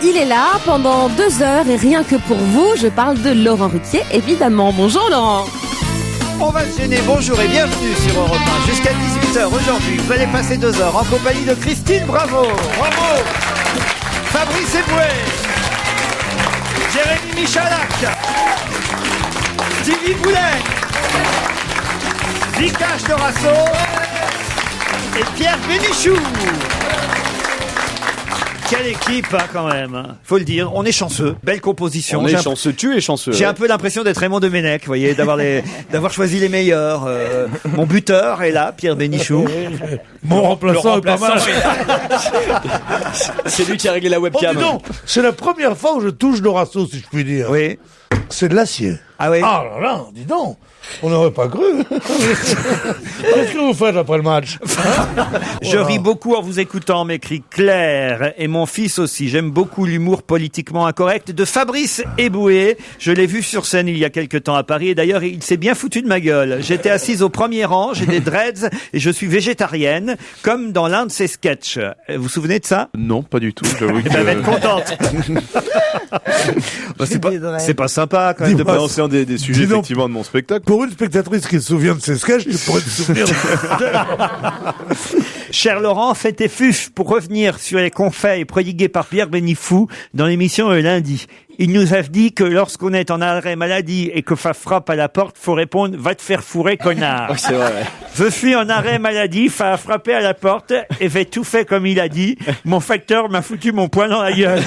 il est là pendant 2 heures et rien que pour vous, je parle de Laurent Ruquier, évidemment. Bonjour Laurent. On va se gêner, bonjour et bienvenue sur Europe 1. Jusqu'à 18h aujourd'hui, vous allez passer 2 heures en compagnie de Christine Bravo, Fabrice Eboué, Jérémy Michalak, Stevie Boulet, Vikash Dorasso et Pierre Bénichou. Quelle équipe, hein, quand même. Faut le dire, on est chanceux. Belle composition. On est chanceux, tu es chanceux. J'ai un peu l'impression d'être Raymond Domenech, vous voyez, d'avoir choisi les meilleurs. Mon buteur est là, Pierre Bénichou. Mon remplaçant est pas mal. C'est lui qui a réglé la webcam. Oh, dis donc, c'est la première fois où je touche Dorasso, si je puis dire. Oui. C'est de l'acier. Ah oui. Ah là là, dis donc. On n'aurait pas cru. Qu'est-ce que vous faites après le match? Je ris beaucoup en vous écoutant, m'écrit Claire, et mon fils aussi. J'aime beaucoup l'humour politiquement incorrect de Fabrice Eboué. Je l'ai vu sur scène il y a quelque temps à Paris, et d'ailleurs, il s'est bien foutu de ma gueule. J'étais assise au premier rang, j'ai des dreads, et je suis végétarienne, comme dans l'un de ses sketchs. Vous vous souvenez de ça? Non, pas du tout. J'avoue que... Elle va être contente. Bah, c'est pas sympa, quand même, de Non, c'est un des sujets, effectivement, de mon spectacle. Pour une spectatrice qui se souvient de ses sketchs, tu pourrais te souvenir de... Cher Laurent, faites tes fufs pour revenir sur les conseils prodigués par Pierre Bénichou dans l'émission lundi. Il nous a dit que lorsqu'on est en arrêt maladie et que ça frappe à la porte, faut répondre « Va te faire fourrer, connard ». Oh, c'est vrai, ouais. Je suis en arrêt maladie, ça a frappé à la porte et j'ai tout fait comme il a dit. Mon facteur m'a foutu mon poing dans la gueule.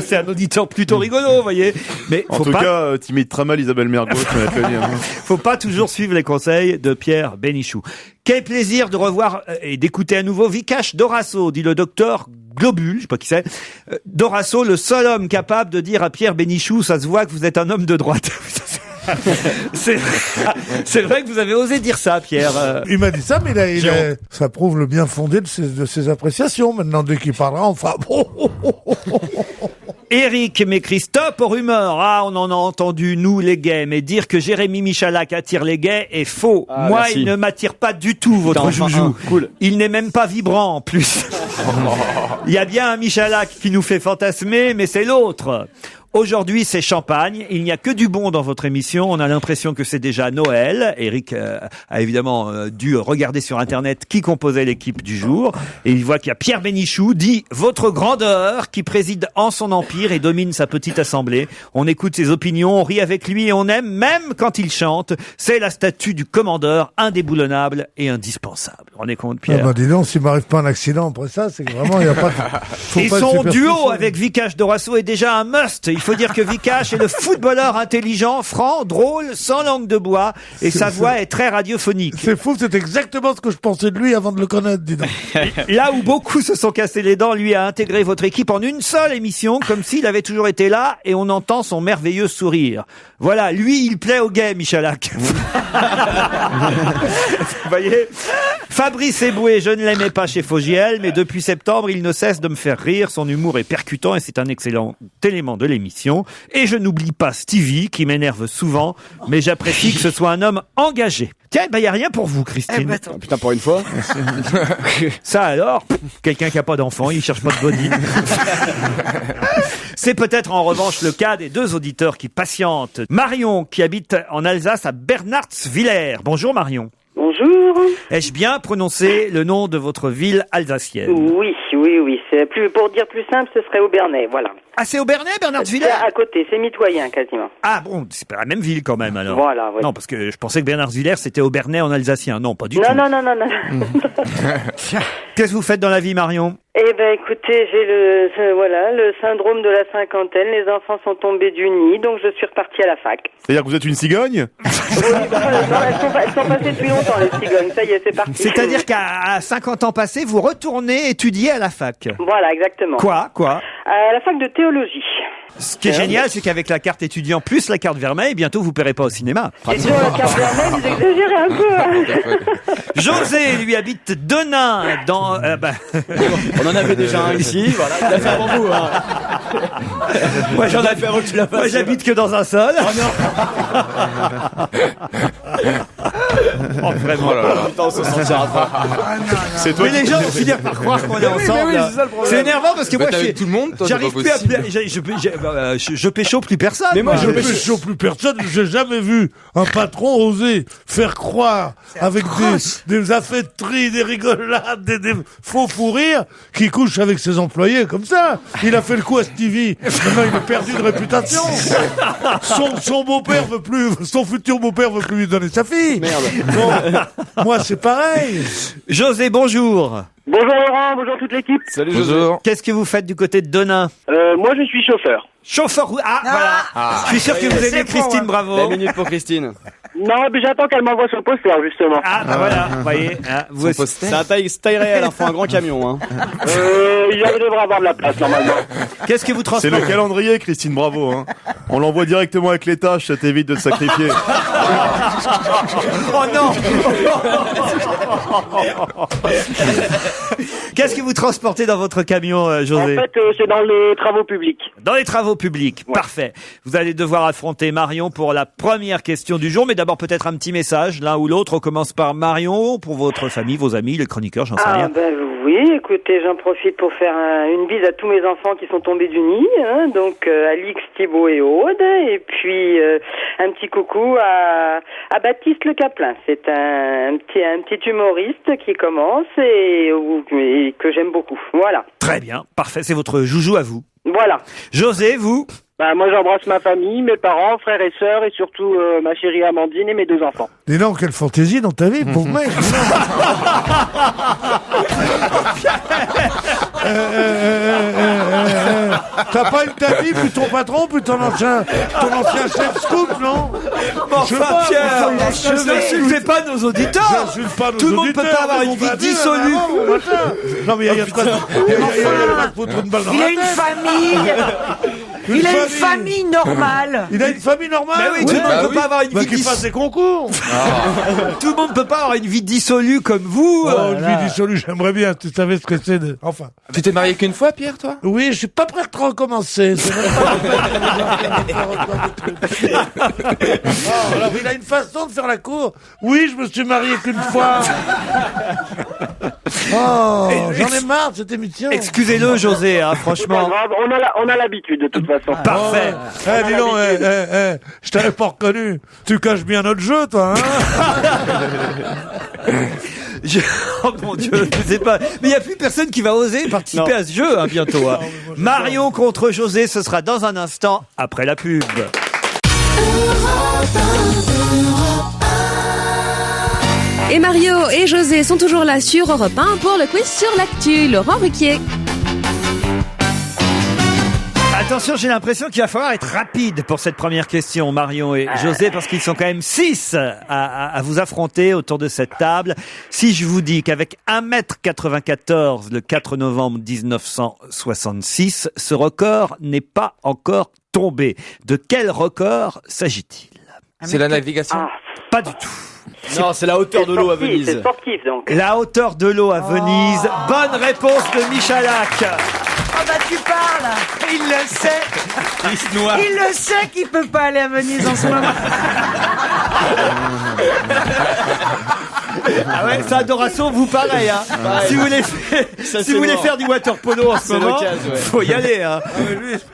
C'est un auditeur plutôt rigolo, vous voyez. Mais En tout cas, tu imites très mal Isabelle Mergo, tu m'as fait dire. faut pas toujours suivre les conseils de Pierre Bénichou. Quel plaisir de revoir et d'écouter à nouveau Vikash Dorasso, dit le docteur Globule, je sais pas qui c'est. Dorasso, le seul homme capable de dire à Pierre Bénichou, ça se voit que vous êtes un homme de droite. C'est vrai que vous avez osé dire ça, Pierre. Il m'a dit ça, mais ça prouve le bien fondé de ses appréciations. Maintenant, dès qu'il parlera, enfin... Eric m'écrit stop aux rumeurs. Ah, on en a entendu, nous, les gays. Mais dire que Jérémy Michalak attire les gays est faux. Ah, moi, merci. il ne m'attire pas du tout, votre joujou. Cool. Il n'est même pas vibrant, en plus. Il y a bien un Michalak qui nous fait fantasmer, mais c'est l'autre. Aujourd'hui, c'est champagne. Il n'y a que du bon dans votre émission. On a l'impression que c'est déjà Noël. Eric a évidemment dû regarder sur Internet qui composait l'équipe du jour. Et il voit qu'il y a Pierre Bénichou, dit « Votre grandeur », qui préside en son empire et domine sa petite assemblée. On écoute ses opinions, on rit avec lui et on aime, même quand il chante. C'est la statue du commandeur, indéboulonnable et indispensable. Vous vous rendez compte, Pierre? Ah bah dis donc, s'il m'arrive pas un accident après ça, c'est que vraiment, il n'y a pas... Et son duo avec Vikash Dorasso est déjà un must. Il faut dire que Vikash est le footballeur intelligent, franc, drôle, sans langue de bois, et sa voix est très radiophonique. C'est fou, c'est exactement ce que je pensais de lui avant de le connaître, dis donc. Là où beaucoup se sont cassés les dents, lui a intégré votre équipe en une seule émission, comme s'il avait toujours été là, et on entend son merveilleux sourire. Voilà, lui, il plaît aux gays, Michalak. Vous voyez? Fabrice Eboué, je ne l'aimais pas chez Fogiel, mais depuis septembre, il ne cesse de me faire rire. Son humour est percutant et c'est un excellent élément de l'émission. Et je n'oublie pas Stevie, qui m'énerve souvent, mais j'apprécie que ce soit un homme engagé. Tiens, il y a rien pour vous, Christine. Ah, putain, pour une fois. Ça alors, quelqu'un qui a pas d'enfant, il cherche pas de body. C'est peut-être en revanche le cas des 2 auditeurs qui patientent. Marion, qui habite en Alsace à Bernardsviller. Bonjour Marion. Bonjour. Ai-je bien prononcé le nom de votre ville alsacienne? Oui. C'est pour dire plus simple, ce serait Aubernais, voilà. Ah, c'est Aubernais, Bernardsviller? C'est à côté, c'est mitoyen quasiment. Ah bon, c'est pas la même ville quand même alors. Voilà, oui. Non, parce que je pensais que Bernardsviller c'était Aubernais en alsacien. Non, pas du tout. Non. Qu'est-ce que vous faites dans la vie, Marion? Eh ben, écoutez, j'ai le syndrome de la cinquantaine. Les enfants sont tombés du nid, donc je suis repartie à la fac. C'est-à-dire que vous êtes une cigogne? Oui, elles sont passées depuis longtemps, les cigognes. Ça y est, c'est parti. C'est-à-dire qu'à 50 ans passés, vous retournez étudier à la fac. Voilà, exactement. Quoi? À la fac de théologie. Ce qui est génial, c'est qu'avec la carte étudiant plus la carte vermeille, bientôt vous paierez pas au cinéma. Et sur la carte vermeille, vous exagérez un peu. Hein. José, lui, habite Denain, dans... On en avait déjà un ici, voilà. Il l'a fait avant vous, hein. Moi, j'en ai fait avant que tu la fasses. Moi, j'habite que dans un seul. Oh, vraiment. Putain, on se sentira pas. C'est toi Mais les gens vont finir par croire qu'on est ensemble. oui, c'est ça le problème. C'est énervant parce que moi, avec tout le monde, toi, j'arrive c'est plus pas à je pécho plus personne. Mais moi, Je pécho plus personne, j'ai jamais vu un patron oser faire croire avec des affaîtries, des rigolades, des faux fous rires qui couche avec ses employés comme ça. Il a fait le coup à Stevie. Maintenant, il a perdu de réputation. Son beau-père veut plus, son futur beau-père veut plus lui donner sa fille. Merde. Bon, moi, c'est pareil. José, bonjour. Bonjour Laurent, bonjour toute l'équipe. Salut José. Bonjour. Qu'est-ce que vous faites du côté de Denain? Moi, je suis chauffeur. Chauffeur. Voilà. Je suis sûr que vous aimez Christine Bravo. La minute pour Christine. Non, mais j'attends qu'elle m'envoie son poster, justement. Voilà. Vous voyez. Vous Son poster. C'est un taille réelle, il faut un grand camion, hein. Il devrait avoir de la place, normalement. Qu'est-ce que vous C'est transportez? le calendrier, Christine Bravo. Hein. On l'envoie directement avec les tâches, ça t'évite de te sacrifier. Oh non. Qu'est-ce que vous transportez dans votre camion, José? En fait, c'est dans les travaux publics. Dans les travaux publics. Ouais. Parfait. Vous allez devoir affronter Marion pour la première question du jour, mais d'abord peut-être un petit message, l'un ou l'autre. On commence par Marion, pour votre famille, vos amis, les chroniqueurs, j'en sais rien. Ben oui, écoutez, j'en profite pour faire une bise à tous mes enfants qui sont tombés du nid, hein, donc Alix, Thibaut et Aude, et puis un petit coucou à Baptiste Le Caplin. C'est un petit humoriste qui commence et que j'aime beaucoup. Voilà. Très bien. Parfait. C'est votre joujou à vous. Voilà. José, vous? Bah, moi, j'embrasse ma famille, mes parents, frères et sœurs, et surtout ma chérie Amandine et mes 2 enfants. Dis donc, quelle fantaisie dans ta vie, pauvre mec. T'as pas une ta vie, puis ton patron, puis ton ancien chef scoop, non? Enfin, Pierre, n'insultez pas nos auditeurs. J'insulte pas nos Tout le monde auditeurs, peut pas avoir mais une on vie va dire, dissolue. bon matin. Non, mais il y a de quoi se foutre une balle dans Il la a une tête. famille. Il a une famille normale. Il a une famille normale. Mais oui, tout le monde peut pas avoir une Bah, vie qu'il fasse des concours. Tout le monde peut pas avoir une vie dissolue comme vous. Oh, une vie dissolue, j'aimerais bien. Tu savais ce que c'est de... Enfin. Tu t'es marié qu'une fois, Pierre, toi? Oui, je suis pas prêt de recommencer. C'est même pas la peine de faire autant de trucs. Oh, alors, il a une façon de faire la cour. Oui, je me suis marié qu'une fois. Oh, j'en ai marre de cette émission. Excusez-le, José, hein, Pas franchement. grave, on a l'habitude, de toute façon. Parfait. Eh, dis donc, je t'avais pas reconnu. Tu caches bien notre jeu, toi, hein? Oh mon Dieu, je sais pas. Mais il n'y a plus personne qui va oser participer à ce jeu, hein, bientôt. Hein. Marion contre José, ce sera dans un instant, après la pub. Et Mario et José sont toujours là sur Europe 1 pour le quiz sur l'actu. Laurent Ruquier. Attention, j'ai l'impression qu'il va falloir être rapide pour cette première question, Marion et José, parce qu'ils sont quand même 6 à vous affronter autour de cette table. Si je vous dis qu'avec 1m94 le 4 novembre 1966, ce record n'est pas encore tombé. De quel record s'agit-il? C'est la navigation. Pas du tout. Non, c'est la hauteur de l'eau à C'est Venise. sportif, donc. La hauteur de l'eau à Venise. Bonne réponse de Michalak. Oh bah tu parles. Il le sait. Il se noie. Il le sait qu'il peut pas aller à Venise en ce moment. Ah ouais, ça, Adoration, vous pareil, hein. Si vous voulez, Ça, si c'est vous voulez mort. faire du water polo en ce C'est moment, l'occasion, ouais. faut y aller, hein.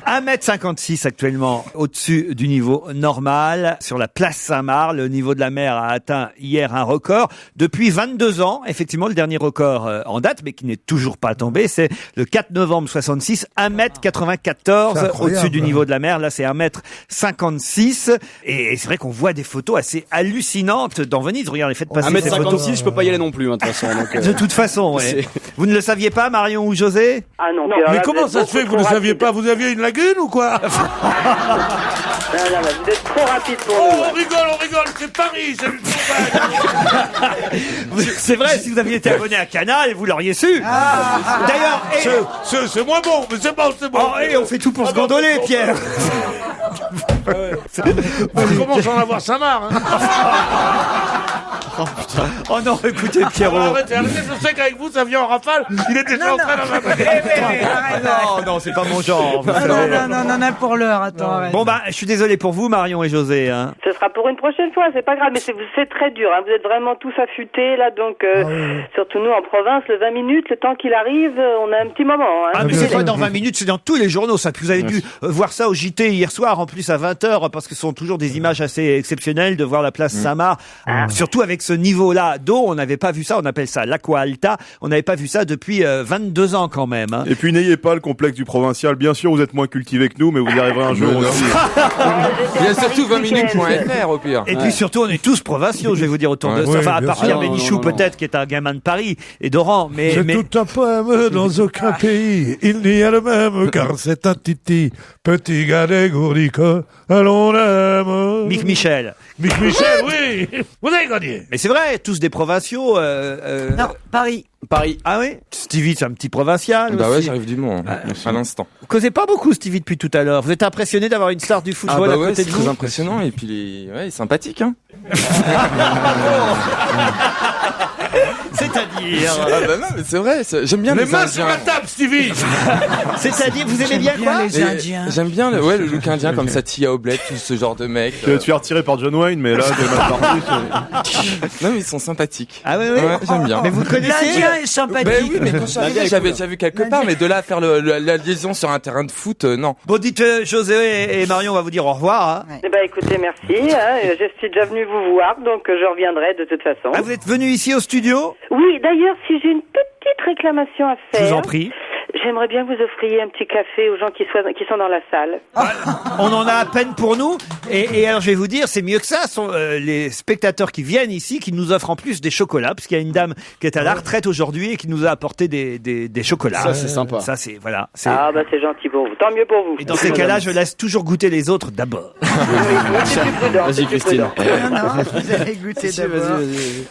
1m56 actuellement au-dessus du niveau normal sur la place Saint-Marc. Le niveau de la mer a atteint hier un record depuis 22 ans. Effectivement, le dernier record en date, mais qui n'est toujours pas tombé, c'est le 4 novembre 66, 1m94 au-dessus du niveau de la mer. Là, c'est 1m56. Et c'est vrai qu'on voit des photos assez hallucinantes dans Venise. Regardez, faites passer ces photos. 1m56, je peux pas y aller non plus, hein, de toute façon. Donc, De toute façon, ouais. C'est- Vous ne le saviez pas, Marion ou José? Ah non, Mais comment ça se fait que vous ne saviez pas? Vous aviez une lagune ou quoi? Non, mais vous êtes trop rapide pour Oh, nous. on rigole, c'est Paris, c'est le Champagne. C'est vrai, si vous aviez été abonné à Canal, vous l'auriez su. D'ailleurs, C'est moins bon, mais c'est bon. on fait tout pour se gondoler, Pierre. On commence à en avoir sa marre. Oh non, écoutez, Pierrot. Arrêtez, je sais qu'avec vous, ça vient en rafale. Il est déjà en train d'en Non, c'est pas mon genre. vous Non, savez. non, pour l'heure, attends, arrête. Bon, je suis désolé pour vous, Marion et José. Hein. Ce sera pour une prochaine fois, c'est pas grave, mais c'est très dur. Hein. Vous êtes vraiment tous affûtés, là, donc surtout nous en province, le 20 minutes, le temps qu'il arrive, on a un petit moment. Hein. Ah, mais c'est pas dans 20 minutes, c'est dans tous les journaux, ça. Puis vous avez dû voir ça au JT hier soir, en plus à 20h, parce que ce sont toujours des images assez exceptionnelles de voir la place Saint-Marc. Surtout avec ce niveau-là d'eau, on n'avait pas vu ça, on appelle ça l'Aqua Alta, on n'avait pas vu ça depuis 22 ans quand même. Hein. Et puis n'ayez pas le complexe du provincial. Bien sûr, vous êtes moins cultivé que nous, mais vous y arriverez un jour aussi. Il y a surtout 20minutes.fr au pire. Et puis surtout, on est tous provinciaux, je vais vous dire, autour de ça. Ouais, Enfin, à bien part sûr. Pierre Bénichou, peut-être, qui est un gamin de Paris et d'Oran, mais... C'est tout un poème dans aucun pays. Il n'y a le même, car c'est un titi. Petit gars des gourdicots, allons l'aime. Mick Michel. Mick Michel, oui. Vous avez gagné. Mais c'est vrai, tous des provinciaux. Non, Paris. Paris. Ah oui, Stevie, c'est un petit provincial Bah ouais, aussi. j'arrive du Mans, à l'instant. Vous causez pas beaucoup, Stevie, depuis tout à l'heure. Vous êtes impressionné d'avoir une star du Ah football bah à ouais, côté c'est de très vous. impressionnant et puis il est sympathique, hein. C'est-à-dire, Ah bah non, mais c'est vrai, j'aime bien Les les mains sur Indiens. la table, Stevie. c'est-à-dire, vous aimez bien quoi les Indiens. J'aime bien le look indien comme Satya Oblet, tout ce genre de mec. Tu vas te faire tirer par John Wayne, mais là, t'es mal parti. Non mais ils sont sympathiques. Ah oui, oui. Ouais, j'aime bien. Mais vous le connaissez L'Indien est sympathique. Ben oui, mais quand je suis arrivé, j'avais déjà vu quelque part, mais de là à faire la liaison sur un terrain de foot, non. Bon, dites José et Marion, on va vous dire au revoir. Hein. Eh ben, écoutez, merci. Hein. Je suis déjà venue vous voir, donc je reviendrai de toute façon. Ah, vous êtes venu ici au studio? Oui, d'ailleurs, si j'ai une petite réclamation à Je faire. vous en prie. J'aimerais bien que vous offriez un petit café aux gens qui sont dans la salle. On en a à peine pour nous. Et alors, je vais vous dire, c'est mieux que ça. Ce sont les spectateurs qui viennent ici, qui nous offrent en plus des chocolats, parce qu'il y a une dame qui est à la retraite aujourd'hui et qui nous a apporté des chocolats. Ça, c'est sympa. Ça, c'est, voilà. Ah, bah, c'est gentil pour vous. Tant mieux pour vous. Et dans ces cas-là, je laisse toujours goûter les autres d'abord. C'est plus prudent. Vas-y, Christine. Non, vous allez goûter d'abord.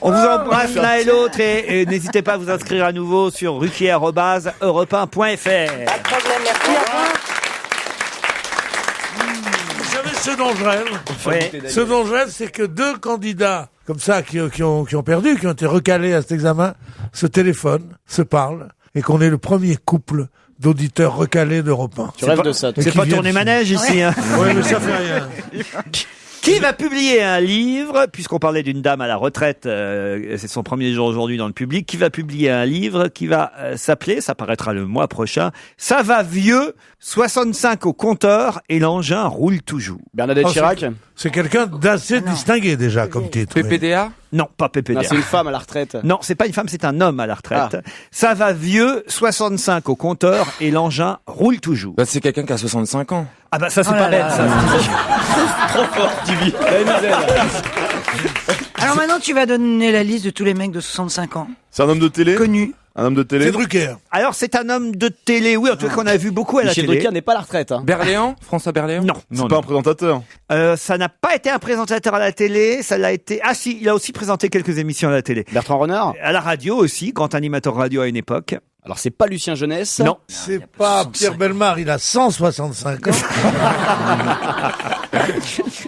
On vous embrasse l'un et l'autre et n'hésitez pas à vous inscrire à nouveau sur ruquier@europe1.fr. Pas de problème, merci. Au revoir. Vous savez ce dont je rêve? Ouais. Ce dont je rêve, c'est que deux candidats comme ça qui ont perdu, qui ont été recalés à cet examen, se téléphonent, se parlent, et qu'on est le premier couple d'auditeurs recalés d'Europe 1. Tu rêves de ça, toi. C'est qui pas viennent tourner ici. manège ici. Hein. Oui, mais ça fait rien. Qui va publier un livre, puisqu'on parlait d'une dame à la retraite, c'est son premier jour aujourd'hui dans le public, qui va publier un livre qui va s'appeler, ça paraîtra le mois prochain, Ça va vieux, 65 au compteur et l'engin roule toujours. Bernadette Oh, Chirac. C'est quelqu'un d'assez distingué déjà comme titre. oui. PPDA. Non, pas PPD. Non, c'est une femme à la retraite. Non, c'est pas une femme, c'est un homme à la retraite. Ça va vieux, 65 au compteur et l'engin roule toujours. Bah c'est quelqu'un qui a 65 ans. Ah bah ça c'est Oh pas là belle là. ça. Alors maintenant, tu vas donner la liste de tous les mecs de 65 ans. C'est un homme de télé? Connus. Un homme de télé? C'est Drucker. Alors c'est un homme de télé, oui, en tout cas qu'on a vu beaucoup à la Michel télé. Drucker n'est pas à la retraite. Hein. Berléand, François Berléand. Non, C'est non, pas non. un présentateur. Ça n'a pas été un présentateur à la télé, ça l'a été... Ah si, il a aussi présenté quelques émissions à la télé. Bertrand Renard. À la radio aussi, grand animateur radio à une époque. Alors c'est pas Lucien Jeunesse. Non. C'est pas Pierre Bellemare, il a 165 ans.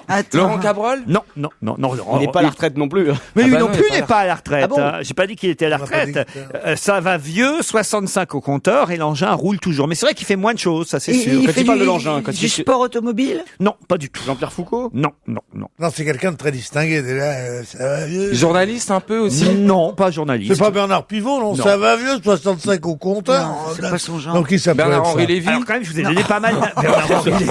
Attends. Laurent Cabrol. Non, non, non, non. Il n'est pas à la retraite non plus. Mais Ah lui bah non non, il plus est pas n'est à pas à la retraite. Ah bon hein. J'ai pas dit qu'il était à la On n'a pas dit retraite. que Ça va vieux, 65 au compteur et l'engin roule toujours. Mais c'est vrai qu'il fait moins de choses, ça c'est Et sûr. il Quand fait il parle de l'engin, quand du il- sport automobile. Non, pas du tout. Jean-Pierre Foucault. Non, non, non. Non, c'est quelqu'un de très distingué déjà. Ça va vieux. Journaliste un peu aussi. Non, pas journaliste. C'est pas Bernard Pivot, non, Non. Ça va vieux, 65 au compteur. Non, c'est pas son genre. Donc qui ça peut être, Bernard-Henri ça Lévy. Alors quand même, je vous ai donné pas mal. Bernard-Henri Lévy.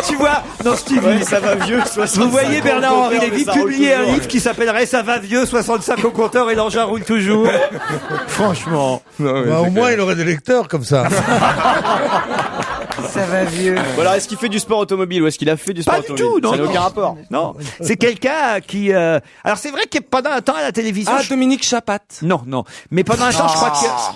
Tu vois, dans Stevie, Ça va vieux. 65 vous voyez ans, Bernard-Henri compteur, Lévy mais ça roule publier un toujours. livre qui s'appellerait Ça va vieux, 65 au compteur et l'engin roule toujours. Franchement. Non, mais Bah, au c'est moins, clair. il aurait des lecteurs comme ça. Ça va va vieux. Bon, alors, est-ce qu'il fait du sport automobile ou est-ce qu'il a fait du sport Pas du automobile? tout, non. Ça n'a aucun rapport. Non, c'est quelqu'un qui... Alors c'est vrai que pendant un temps à la télévision... Ah, Dominique Chapat. Non, non. Mais pendant un temps, je crois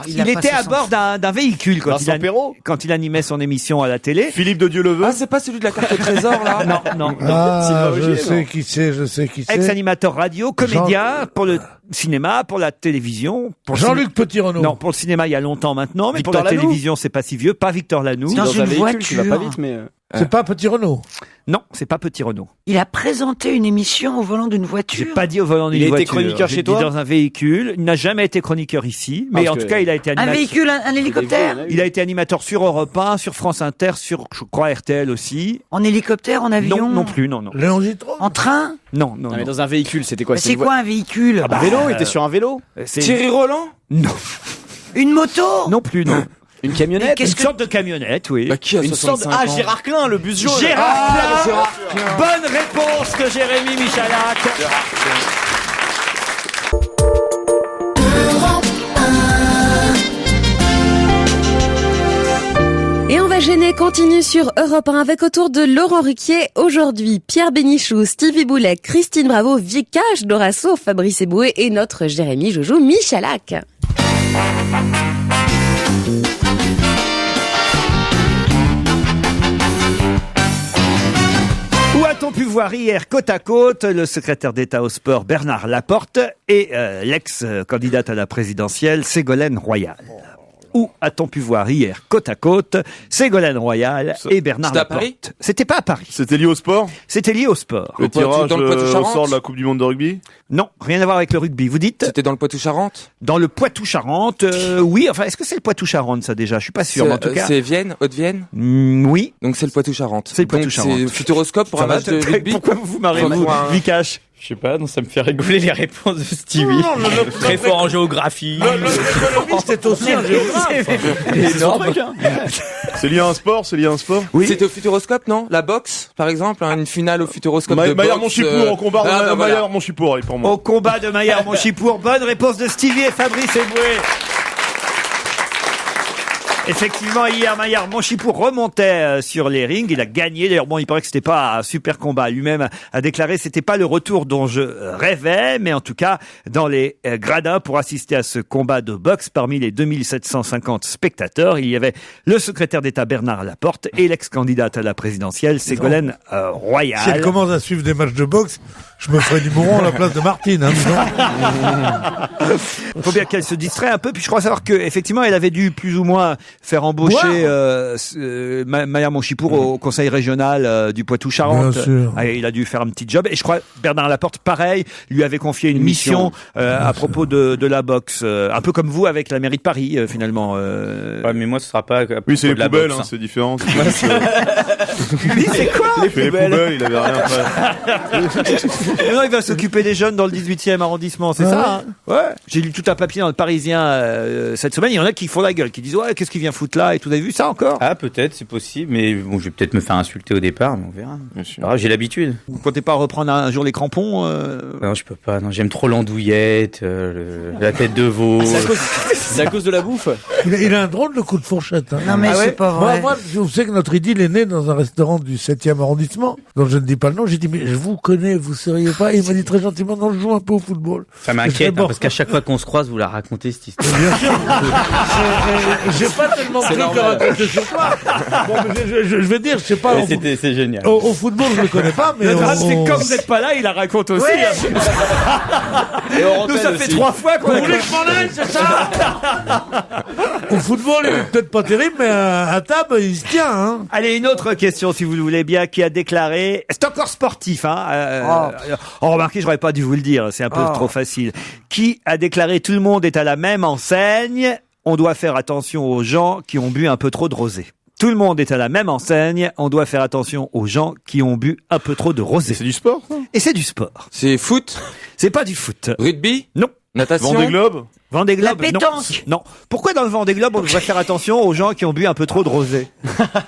il a qu'il était passé à son- bord d'un véhicule Vincent Perrault. quand il animait son émission à la télé. Philippe de Dieu le veut. Ah, c'est pas celui de la carte au trésor, là? Non, non. Ah, Sylvain je Augier, sais non. qui c'est, je sais qui c'est. Ex-animateur radio, comédien pour le cinéma, pour la télévision. Pour le Jean-Luc Petit-Renaud. Non, pour le cinéma, il y a longtemps maintenant, mais Victor pour la Lanoux. télévision, c'est pas si vieux. Pas Victor Lanoux. Dans Dans une un véhicule, tu vas pas voiture. vite, mais... C'est pas Petit-Renaud. Non, c'est pas Petit Renaud. Il a présenté une émission au volant d'une J'ai voiture. pas dit au volant d'une Il a été voiture. chroniqueur J'ai chez dit toi dans un véhicule. Il n'a jamais été chroniqueur ici, mais Parce en que- tout cas, il a été Un animateur. véhicule, un hélicoptère. Il a été animateur sur Europe 1, sur France Inter, sur, je crois, RTL aussi. En hélicoptère, en avion. Non, non plus, non, non. Léon Gitron. En train. Non, non, Non, mais non. dans un véhicule, c'était quoi? Mais c'est quoi un véhicule? Un vélo? Il était sur un vélo? C'est- Thierry Roland? Non, Une moto. non plus, non. Une Mais camionnette? qu'est-ce Une sorte de camionnette, oui. Bah, qui a Une sorte de... 65 Ah, ans? Gérard Klein, le bus jaune. Gérard Klein. Gérard Bonne réponse de Jérémy Michalak. Et on va gêner continue sur Europe 1 avec autour de Laurent Ruquier. Aujourd'hui, Pierre Bénichou, Stevie Boulet, Christine Bravo, Vikash Dorasso, Fabrice Eboué et notre Jérémy Joujou Michalak. Où a-t-on pu voir hier côte à côte le secrétaire d'État au sport Bernard Laporte et l'ex-candidate à la présidentielle Ségolène Royal? Où a-t-on pu voir hier côte à côte Ségolène Royal et Bernard C'était à Laporte? Paris C'était pas à Paris. C'était lié au sport. C'était lié au sport. Le Poitou- tirage dans le au Poitou-Charentes. sort de la Coupe du Monde de rugby. Non, rien à voir avec le rugby. Vous dites C'était dans le Poitou-Charentes? dans le Poitou-Charentes? Oui, enfin, est-ce que c'est le Poitou-Charentes ça déjà? Je suis pas sûr, mais en tout cas. C'est Vienne, Haute-Vienne? Oui. Donc c'est le Poitou-Charentes. C'est le Poitou-Charentes. Donc c'est Futuroscope pour Ça un va, match de rugby? Pourquoi vous vous marrez, Pour vous, un- Vikash? Je sais pas, non, ça me fait rigoler les réponses de Stevie. Très fort en géographie. L'économiste est aussi un géographe. Énorme. C'est lié à un sport. C'est lié à un sport. Oui. C'était au Futuroscope, non? La boxe, par exemple, hein, une finale au Futuroscope de boxe. Maillard Monchipour en combat. Ah, bah, voilà. Maillard Monchipour, allez, pour moi. Au combat de Maillard Monchipour. Bonne réponse de Stevie et Fabrice Eboué. Effectivement, hier, Maillard Monchipour remontait sur les rings. Il a gagné. D'ailleurs, bon, il paraît que c'était pas un super combat. Lui-même a déclaré c'était pas le retour dont je rêvais, mais en tout cas, dans les gradins pour assister à ce combat de boxe, parmi les 2750 spectateurs, il y avait le secrétaire d'État Bernard Laporte et l'ex-candidate à la présidentielle Ségolène Royal. Si elle commence à suivre des matchs de boxe, je me ferai du mouron à la place de Martine. Hein, Il faut bien qu'elle se distrait un peu. Puis je crois savoir que effectivement, elle avait dû plus ou moins faire embaucher Maillard Monchipour au conseil régional du Poitou-Charentes. Bien sûr. Il a dû faire un petit job. Et je crois Bernard Laporte, pareil, lui avait confié une mission à propos de la boxe. Un peu comme vous avec la mairie de Paris, finalement. Ouais, mais moi, ce sera pas. Oui, c'est les de la poubelles, boxe, hein, c'est différent. Lui, c'est quoi Les poubelles, il avait rien fait. Non, il va s'occuper des jeunes dans le 18e arrondissement, c'est ça hein ouais. J'ai lu tout un papier dans le Parisien cette semaine. Il y en a qui font la gueule, qui disent ouais, qu'est-ce qu'il vient foutre là et tout. Vous avez vu ça encore? Ah, peut-être, c'est possible, mais bon, je vais peut-être me faire insulter au départ, mais on verra. Bien sûr. Ah, j'ai l'habitude. Vous comptez pas reprendre un jour les crampons Non, je peux pas. Non, j'aime trop l'andouillette, la tête de veau. C'est à cause de la bouffe. il a un drôle de coup de fourchette. Hein. Non mais c'est pas vrai. Moi, je sais que notre idylle est née dans un restaurant du 7e arrondissement, dont je ne dis pas le nom. J'ai dit, mais je vous connais, vous seriez pas? Il m'a dit très gentiment, non, je joue un peu au football. Ça m'inquiète, hein, parce qu'à chaque fois qu'on se croise, vous la racontez cette histoire. Bien sûr. J'ai pas tellement de trucs à raconter sur toi. Bon, mais je vais dire, je sais pas. C'est génial. Au football, je le connais pas, mais Le drame, c'est que quand vous n'êtes pas là, il la raconte aussi. Ouais. Et on Nous, ça fait 3 fois qu'on Vous a... voulez que je m'en aille, c'est ça? Au football, il est peut-être pas terrible, mais à table, il se tient, hein. Allez, une autre question, si vous le voulez bien, qui a déclaré... C'est encore sportif, hein. Remarquez, j'aurais pas dû vous le dire, c'est un peu trop facile. Qui a déclaré « Tout le monde est à la même enseigne, on doit faire attention aux gens qui ont bu un peu trop de rosé ». Tout le monde est à la même enseigne, on doit faire attention aux gens qui ont bu un peu trop de rosé. C'est du sport, ça? Et c'est du sport. C'est foot? C'est pas du foot. Rugby? Non. Natation? Vendée Globe? Vendée Globe, La non. pétanque. Non. Pourquoi dans le Vendée Globe, on devrait faire attention aux gens qui ont bu un peu trop de rosé?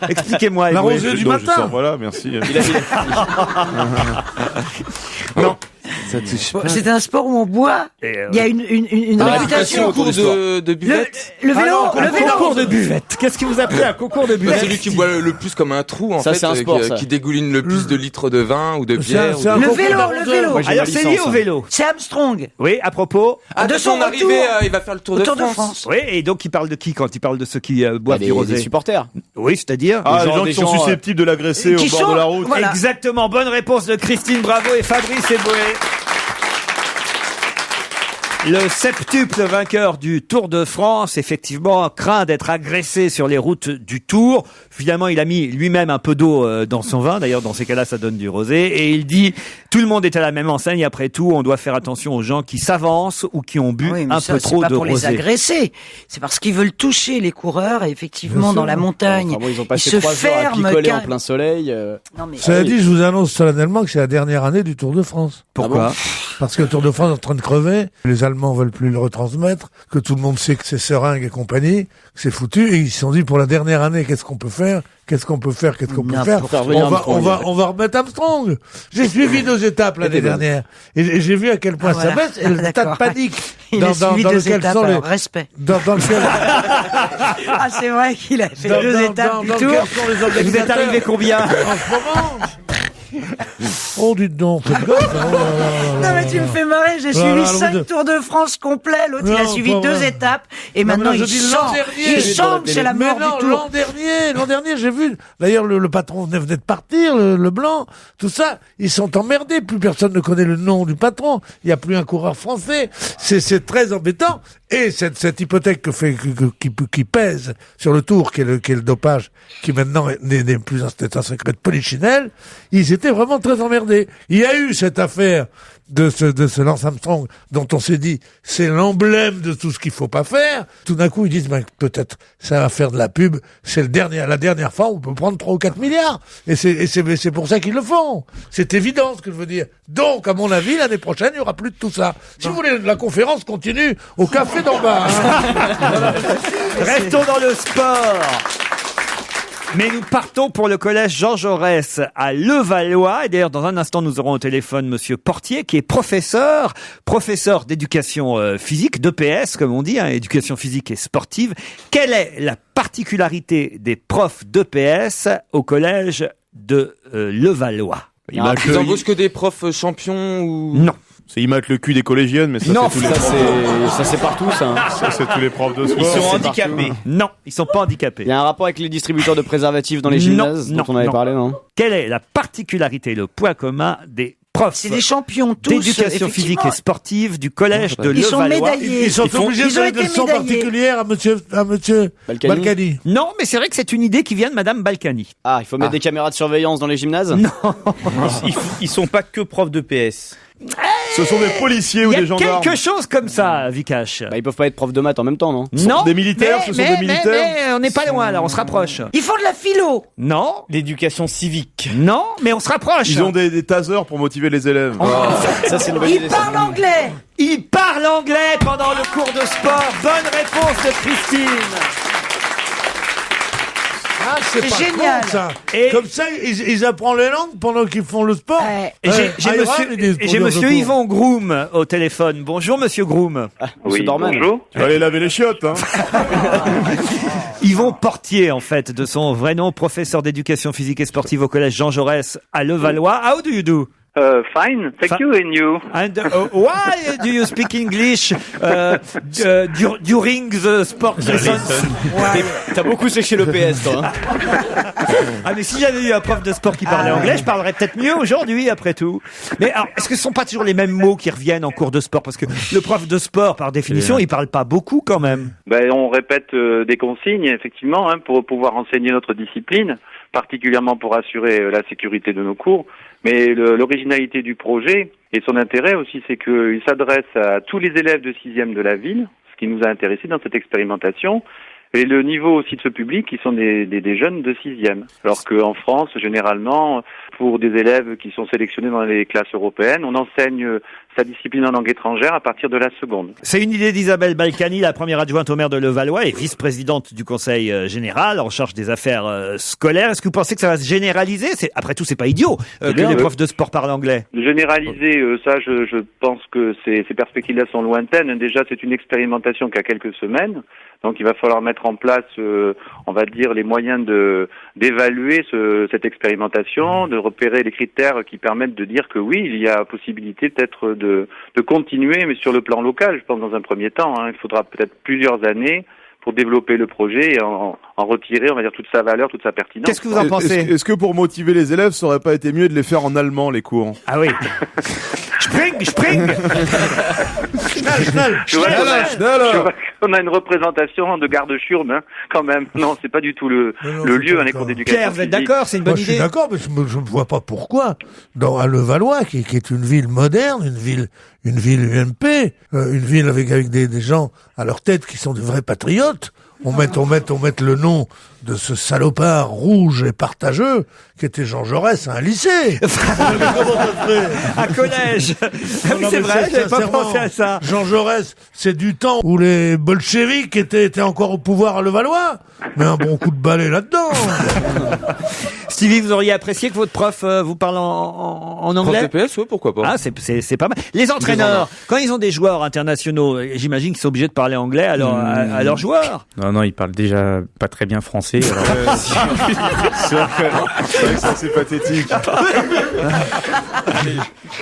Expliquez-moi. La Eboué. rosée du Donc, je matin. sors, voilà, merci. Non. C'est un sport où on boit. Il y a une réputation autour de buvette. Le vélo, Un concours de buvette. Qu'est-ce qui vous appelez un concours de buvette? Celui qui boit le plus comme un trou, en Ça, fait, c'est un sport, ça. qui dégouline le plus de litres de vin ou de bière. C'est un Le concours vélo. d'arroseur. Moi, j'ai Alors ma c'est lié licence, au vélo. C'est Armstrong. Oui, à propos. De son son arrivée, retour il va faire le Tour de France. Oui, et donc il parle de qui quand il parle de ceux qui boivent du des rosé? supporters. Oui, c'est-à-dire. Ah, les genre gens des qui sont gens, susceptibles de l'agresser au qui bord sont- de la route. voilà. Exactement. Bonne réponse de Christine Bravo et Fabrice Eboué. Le septuple vainqueur du Tour de France, effectivement, craint d'être agressé sur les routes du Tour. Finalement, il a mis lui-même un peu d'eau dans son vin. D'ailleurs, dans ces cas-là, ça donne du rosé. Et il dit, tout le monde est à la même enseigne. Après tout, on doit faire attention aux gens qui s'avancent ou qui ont bu Oui, mais un ça, peu c'est trop pas de pour les rosé. agresser. C'est parce qu'ils veulent toucher les coureurs et effectivement, dans la montagne, Enfin, bon, ils ont ils passé se 3 heures à ferment. picoler en plein soleil. Non, mais Cela dit, je vous annonce solennellement que c'est la dernière année du Tour de France. Pourquoi? Parce que le Tour de France est en train de crever, les Allemands veulent plus le retransmettre, que tout le monde sait que c'est seringue et compagnie, que c'est foutu, et ils se sont dit pour la dernière année, qu'est-ce qu'on peut faire? Qu'est-ce qu'on peut faire? Qu'est-ce qu'on peut faire? Faire venir Armstrong. On va remettre Armstrong. J'ai suivi 2 étapes l'année dernière, et j'ai vu à quel point Ah, ça voilà. baisse, et le tas de D'accord. panique il a suivi 2 lequel étapes, sont les, alors respect. dans lequel, Ah, c'est vrai qu'il a fait dans- 2 dans- étapes dans du lequel tour. sont les Vous êtes organisateurs arrivé combien? en ce moment? Oh, dites donc, faites gaffe, hein. Oh là là là là Non, mais tu me fais marrer, j'ai suivi là, 5 vous- Tours de France complets, l'autre il a Non, suivi pas 2 vrai. étapes, et Non, maintenant mais là, il je dis sent, l'an dernier. il sent que c'est la Mais mort non, du Tour. l'an dernier, j'ai vu. D'ailleurs, le patron venait de partir, le blanc, tout ça. Ils sont emmerdés. Plus personne ne connaît le nom du patron. Il n'y a plus un coureur français. C'est très embêtant. Et cette hypothèque qui pèse sur le Tour, qui est le dopage, qui maintenant n'est plus un secret de polichinelle, ils étaient vraiment très emmerdés. Il y a eu cette affaire de ce Lance Armstrong dont on s'est dit c'est l'emblème de tout ce qu'il faut pas faire. Tout d'un coup ils disent ben, peut-être ça va faire de la pub, c'est la dernière fois où on peut prendre 3 ou 4 milliards et c'est pour ça qu'ils le font. C'est évident ce que je veux dire. Donc à mon avis l'année prochaine il y aura plus de tout ça. Si vous voulez la conférence continue au café d'en bas. Hein. Restons dans le sport. Mais nous partons pour le collège Jean Jaurès à Levallois. Et d'ailleurs, dans un instant, nous aurons au téléphone Monsieur Portier, qui est professeur d'éducation physique, d'EPS, comme on dit, hein, éducation physique et sportive. Quelle est la particularité des profs d'EPS au collège de Levallois? Ils matent Ils le- embauchent que des profs champions ou... Non. Ils matent le cul des collégiennes, mais ça, Non, c'est tous les Ça, c'est partout, ça. ça, c'est tous les profs de sport. Ils sont C'est handicapés. Non, ils sont pas handicapés. Il y a un rapport avec les distributeurs de préservatifs dans les gymnases Non, dont on avait non. parlé, non? Quelle est la particularité, le point commun des profs C'est des champions tous. d'éducation physique et sportive du collège de Ils sont Levallois? médaillés. Ils sont Ils font- obligés ils de ont donner des été leçons médaillés. particulières à monsieur Balkany. Balkany. Non, mais c'est vrai que c'est une idée qui vient de Madame Balkany. Ah, il faut mettre des caméras de surveillance dans les gymnases? Non. Ils sont pas que profs de PS. Ce sont des policiers ou Il y des a gendarmes. quelque chose comme ça, Vikash. Bah, ils peuvent pas être profs de maths en même temps, non? Non. des militaires, mais- ce sont mais- des militaires. Mais on n'est pas loin, là, on se rapproche. Ils font de la philo. Non. L'éducation civique. Non, mais on se rapproche. Ils ont des tasers pour motiver les élèves. Ça, c'est une bonne idée. Ils parlent anglais. Ils parlent anglais pendant le cours de sport. Bonne réponse de Christine. Ah, c'est pas Génial. con, ça. Et- Comme ça, ils apprennent les langues pendant qu'ils font le sport. Ouais. Et j'ai Iran, monsieur, ils disent et pour j'ai dire monsieur de cours. Yvon Groom au téléphone. Bonjour, monsieur Groom. Monsieur Dorman. Tu vas aller laver les chiottes, hein. Yvon Portier, en fait, de son vrai nom, professeur d'éducation physique et sportive au collège Jean Jaurès à Levallois. How do you do? Fine, thank Fi- you, and you? And why do you speak English during the sport lessons? T'as beaucoup séché le PS, toi. Hein. Ah, mais si j'avais eu un prof de sport qui parlait anglais, je parlerais peut-être mieux aujourd'hui, après tout. Mais alors, est-ce que ce sont pas toujours les mêmes mots qui reviennent en cours de sport? Parce que le prof de sport, par définition, il parle pas beaucoup quand même. Ben, on répète des consignes, effectivement, hein, pour pouvoir enseigner notre discipline, particulièrement pour assurer la sécurité de nos cours. Mais l'originalité du projet et son intérêt aussi, c'est qu'il s'adresse à tous les élèves de 6e de la ville, ce qui nous a intéressés dans cette expérimentation. Et le niveau aussi de ce public, qui sont des jeunes de 6e. Alors qu'en France, généralement, pour des élèves qui sont sélectionnés dans les classes européennes, on enseigne sa discipline en langue étrangère à partir de la seconde. C'est une idée d'Isabelle Balkany, la première adjointe au maire de Levallois et vice-présidente du conseil général en charge des affaires scolaires. Est-ce que vous pensez que ça va se généraliser? Après tout, c'est pas idiot que les profs de sport parlent anglais. Généraliser, ça, je pense que ces perspectives-là sont lointaines. Déjà, c'est une expérimentation qui a quelques semaines. Donc il va falloir mettre en place, on va dire, les moyens d'évaluer cette expérimentation, de repérer les critères qui permettent de dire que oui, il y a possibilité peut-être de continuer, mais sur le plan local, je pense dans un premier temps. Il faudra peut-être plusieurs années pour développer le projet et en retirer, on va dire, toute sa valeur, toute sa pertinence. Qu'est-ce que vous en pensez? Est-ce que pour motiver les élèves, ça aurait pas été mieux de les faire en allemand, les cours? Ah oui. Spring. Je vois qu'on a une représentation de garde-chiourme, quand même. Non, c'est pas du tout le lieu, les cours d'éducation. Pierre, vous êtes d'accord? C'est une bonne idée? Je suis d'accord, mais je ne vois pas pourquoi. À Levallois, qui est une ville moderne, une ville UMP, une ville avec des gens à leur tête qui sont de vrais patriotes, on met le nom de ce salopard rouge et partageux qui était Jean Jaurès à un lycée. Un collège. Oui, c'est vrai, j'avais pas pensé à ça. Jean Jaurès, c'est du temps où les bolcheviks étaient encore au pouvoir à Levallois. Mais un bon coup de balai là-dedans. Stevie, vous auriez apprécié que votre prof vous parle en anglais? Prof TPS, ouais, pourquoi pas. Ah, c'est pas mal. Les entraîneurs, quand ils ont des joueurs internationaux, j'imagine qu'ils sont obligés de parler anglais à leurs joueurs. Non, ils parlent déjà pas très bien français. Alors... c'est vrai que c'est assez pathétique.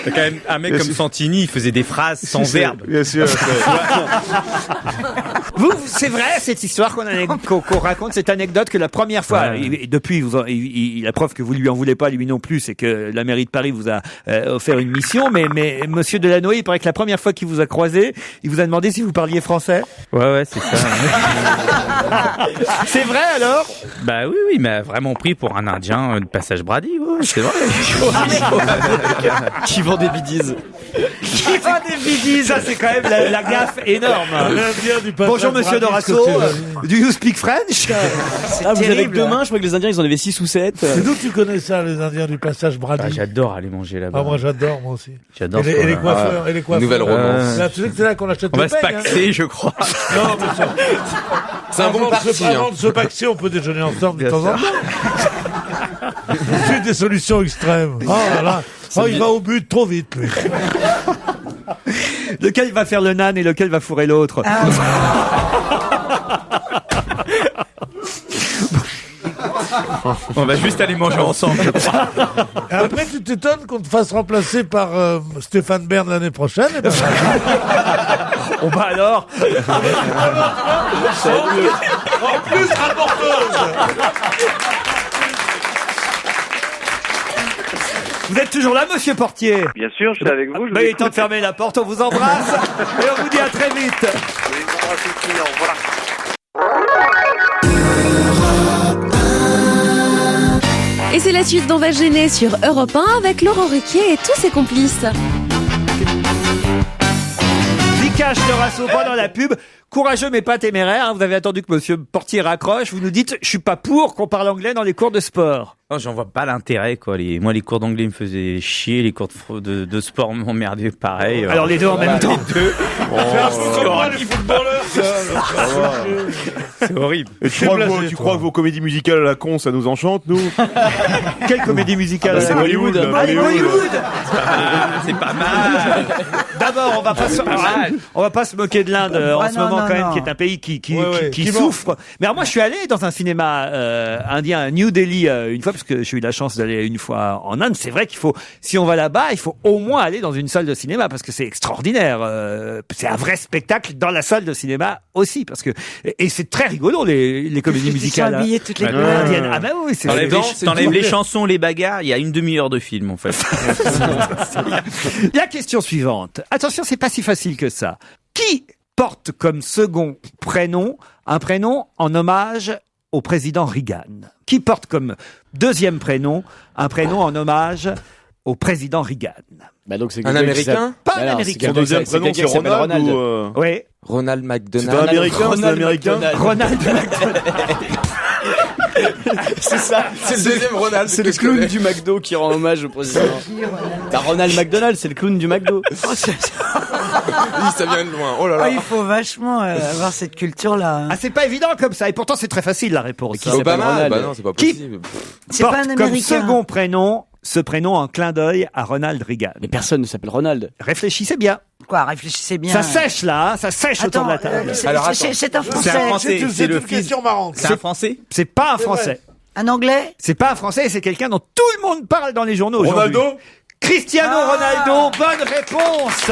T'as quand même un mec comme Santini, il faisait des phrases sans verbe. Bien sûr. Vous, c'est vrai cette histoire qu'on raconte, cette anecdote que la première fois, et depuis la preuve que vous lui en voulez pas, lui non plus, c'est que la mairie de Paris vous a offert une mission, mais Monsieur Delanoë, il paraît que la première fois qu'il vous a croisé, il vous a demandé si vous parliez français. Ouais, c'est ça. C'est vrai alors? Bah oui, il m'a vraiment pris pour un Indien de passage Brady, ouais, c'est vrai. Qui vend des bidis. Qui vend des bidis, ça c'est quand même la gaffe énorme. Bonjour Monsieur Dorasso, do you speak French? Vous avez que 2 mains, je crois que les Indiens ils en avaient 6 ou 7. C'est d'où tu connais ça, les Indiens du passage Brady? J'adore aller manger là-bas. Ah, moi j'adore, moi aussi. J'adore. Et les coiffeurs. Nouvelle romance. Là, tu sais que c'est là qu'on achète on le va se paxer, je crois. Non, mais ça... C'est un bon parti. Avant de se paxer, on peut déjeuner ensemble de temps en temps. C'est des solutions extrêmes. Oh là là. Il va au but trop vite, lui. Lequel va faire le nan et lequel va fourrer l'autre? On va juste aller manger ensemble, je crois. Et après, tu t'étonnes qu'on te fasse remplacer par Stéphane Bern l'année prochaine. Et ben, oh bah alors. En plus, rapporteuse. Vous êtes toujours là, Monsieur Portier? Bien sûr, je suis avec vous. Il est temps de fermer la porte, on vous embrasse et on vous dit à très vite. Au revoir. Et c'est la suite d'On va gêner sur Europe 1 avec Laurent Ruquier et tous ses complices. Vikash Dorasso pendant la pub. Courageux mais pas téméraire. Vous avez attendu que Monsieur Portier raccroche. Vous nous dites, je suis pas pour qu'on parle anglais dans les cours de sport. Non, j'en vois pas l'intérêt, quoi. Moi, les cours d'anglais me faisaient chier, les cours de sport m'emmerdaient pareil. Alors les deux en même temps. Les deux. Les footballeurs, c'est horrible. Et tu crois que vos comédies musicales à la con, ça nous enchante, nous? Quelle comédie musicale? C'est Bollywood. C'est pas mal. D'abord, on va pas se moquer de l'Inde en ce moment quand même, qui est un pays qui souffre. Mais alors moi, je suis allé dans un cinéma indien à New Delhi une fois, parce que j'ai eu la chance d'aller une fois en Inde. C'est vrai qu'il faut, si on va là-bas, il faut au moins aller dans une salle de cinéma parce que c'est extraordinaire. C'est un vrai spectacle dans la salle de cinéma aussi, parce que et c'est très rigolo les comédies musicales. Ils sont habillés toutes les indiennes. Ah bah oui, t'enlèves les chansons, les bagarres, il y a une demi-heure de film en fait. La question suivante. Attention, c'est pas si facile que ça. Qui porte comme second prénom un prénom en hommage au président Reagan? Qui porte comme deuxième prénom un prénom en hommage au président Reagan. Bah donc c'est Un Américain? Pas un Américain. Son deuxième prénom, c'est Ronald ou... Oui. Ronald C'est McDonald. un Américain, c'est un Américain. Ronald McDonald. C'est ça. C'est le deuxième Ronald. C'est le clown du McDo qui rend hommage au président. Bah, Ronald McDonald, c'est le clown du McDo. Oui, ça vient de loin. Oh là là. Il faut vachement avoir cette culture-là. Ah, c'est pas évident comme ça. Et pourtant, c'est très facile, la réponse. Qui s'appelle Obama? Ronald. Bah non, c'est pas Qui possible. C'est pas porte un comme Américain. second prénom ce prénom en clin d'œil à Ronald Reagan. Mais personne ne s'appelle Ronald. Réfléchissez bien. Quoi, réfléchissez bien. Ça sèche là, hein, ça sèche autour de la table. C'est un Français. C'est une question marrante. C'est un Français? C'est pas un Français. Un Anglais? C'est pas un Français, c'est quelqu'un dont tout le monde parle dans les journaux aujourd'hui. Ronaldo? Cristiano Ronaldo, bonne réponse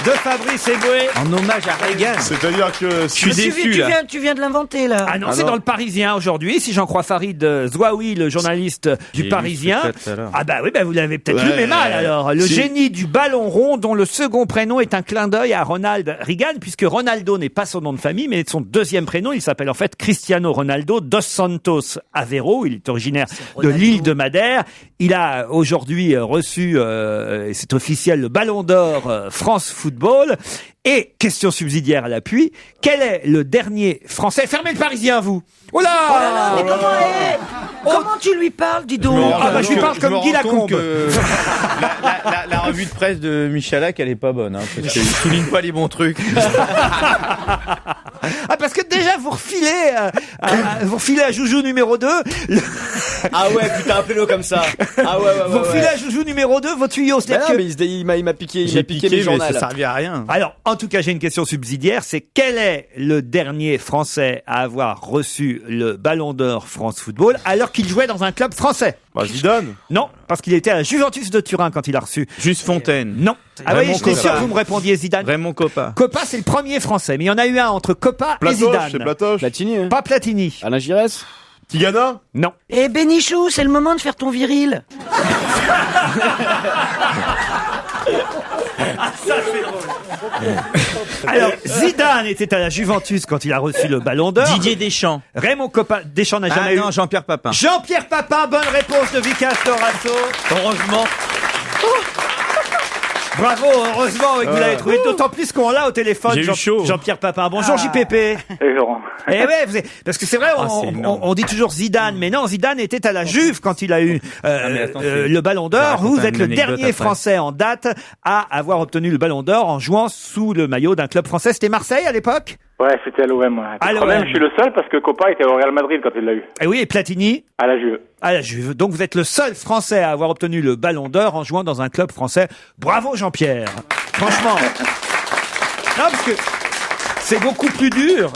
de Fabrice Eboué. En hommage à Reagan. C'est-à-dire que... suis déçu, là. Tu viens de l'inventer, là. Ah non, c'est dans le Parisien aujourd'hui, si j'en crois Farid Zouaoui, le journaliste du J'ai Parisien. lu ce tout à l'heure. Ah bah oui, bah vous l'avez peut-être lu, mais mal alors. Le Si. génie du ballon rond dont le second prénom est un clin d'œil à Ronald Reagan, puisque Ronaldo n'est pas son nom de famille, mais son deuxième prénom, il s'appelle en fait Cristiano Ronaldo dos Santos Aveiro. Il est originaire de l'île de Madère. Il a aujourd'hui reçu, et c'est officiel, le Ballon d'Or France Football. Et, question subsidiaire à l'appui, quel est le dernier Français... Fermez le Parisien, vous. Oh là, Mais comment tu lui parles, dis donc? Ah bah je lui parle comme Guy Lacombe. La revue de presse de Michalak, elle est pas bonne, hein, parce qu'il souligne pas les bons trucs. Ah parce que déjà vous refilez à Joujou numéro 2 Ah ouais, putain, appelez-le comme ça. Ah ouais. vous refilez à Joujou numéro 2 vos tuyaux. Bah C'est-à-dire non, que... mais il m'a piqué, J'ai piqué piqué, mes journaux. mais ça servait à rien. Alors, en tout cas, j'ai une question subsidiaire, c'est quel est le dernier Français à avoir reçu le Ballon d'Or France Football alors qu'il jouait dans un club français? Bah, Zidane. Non, parce qu'il était à la Juventus de Turin quand il a reçu. Juste Fontaine. Non. Ah oui, Raymond j'étais sûr Coppa. que vous me répondiez Zidane. Raymond Coppa. Coppa, c'est le premier Français, mais il y en a eu un entre Coppa et Platoche, Zidane. c'est Platoche. Platini, hein. Pas Platini. Alain Giresse. Tigana? Non. Eh, Bénichou, c'est le moment de faire ton viril. Alors, Zidane était à la Juventus quand il a reçu le Ballon d'Or. Didier Deschamps. Raymond Coppa, Deschamps n'a Ah jamais eu. non, Jean-Pierre Papin. Jean-Pierre Papin, bonne réponse de Vicas Dorasso. Heureusement. Bravo, heureusement que vous l'avez trouvé. D'autant plus qu'on l'a au téléphone. J'ai eu chaud. Jean-Pierre Papin. Bonjour JPP. Et Laurent. Eh ouais, parce que c'est vrai, Ah, c'est énorme. on dit toujours Zidane, mais non, Zidane était à la Juve quand il a eu mais attends, c'est- le Ballon je vais d'Or. raconter Vous êtes une le anecdote dernier après. Français en date à avoir obtenu le Ballon d'Or en jouant sous le maillot d'un club français. C'était Marseille à l'époque? Ouais, c'était à l'OM. Ouais. À Le l'OM. problème, je suis le seul parce que Copa était au Real Madrid quand il l'a eu. Eh oui, et Platini À la Juve. à la Juve. Donc vous êtes le seul Français à avoir obtenu le Ballon d'Or en jouant dans un club français. Bravo Jean-Pierre. Franchement. Non, parce que c'est beaucoup plus dur,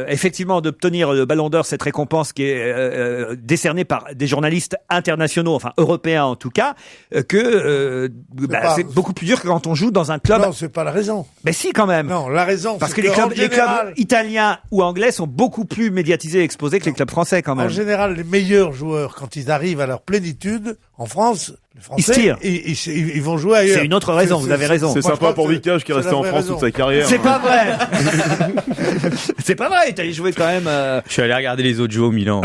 effectivement, d'obtenir le Ballon d'Or, cette récompense qui est décernée par des journalistes internationaux, enfin européens en tout cas, pas- c'est beaucoup plus dur que quand on joue dans un club. Non, c'est pas la raison. Mais si, quand même. Non, la raison, Parce c'est que les en clubs général- italiens ou anglais sont beaucoup plus médiatisés et exposés que les clubs français, quand même. En général, les meilleurs joueurs, quand ils arrivent à leur plénitude, en France, les Ils se Français, tirent. ils vont jouer ailleurs. C'est une autre raison, vous avez raison. C'est Moi, je sympa crois pour que Vicage qui est c'est resté la en vraie France raison. toute sa carrière. C'est pas vrai. C'est pas vrai. T'es allé jouer quand même. Je suis allé regarder les autres jouer au Milan.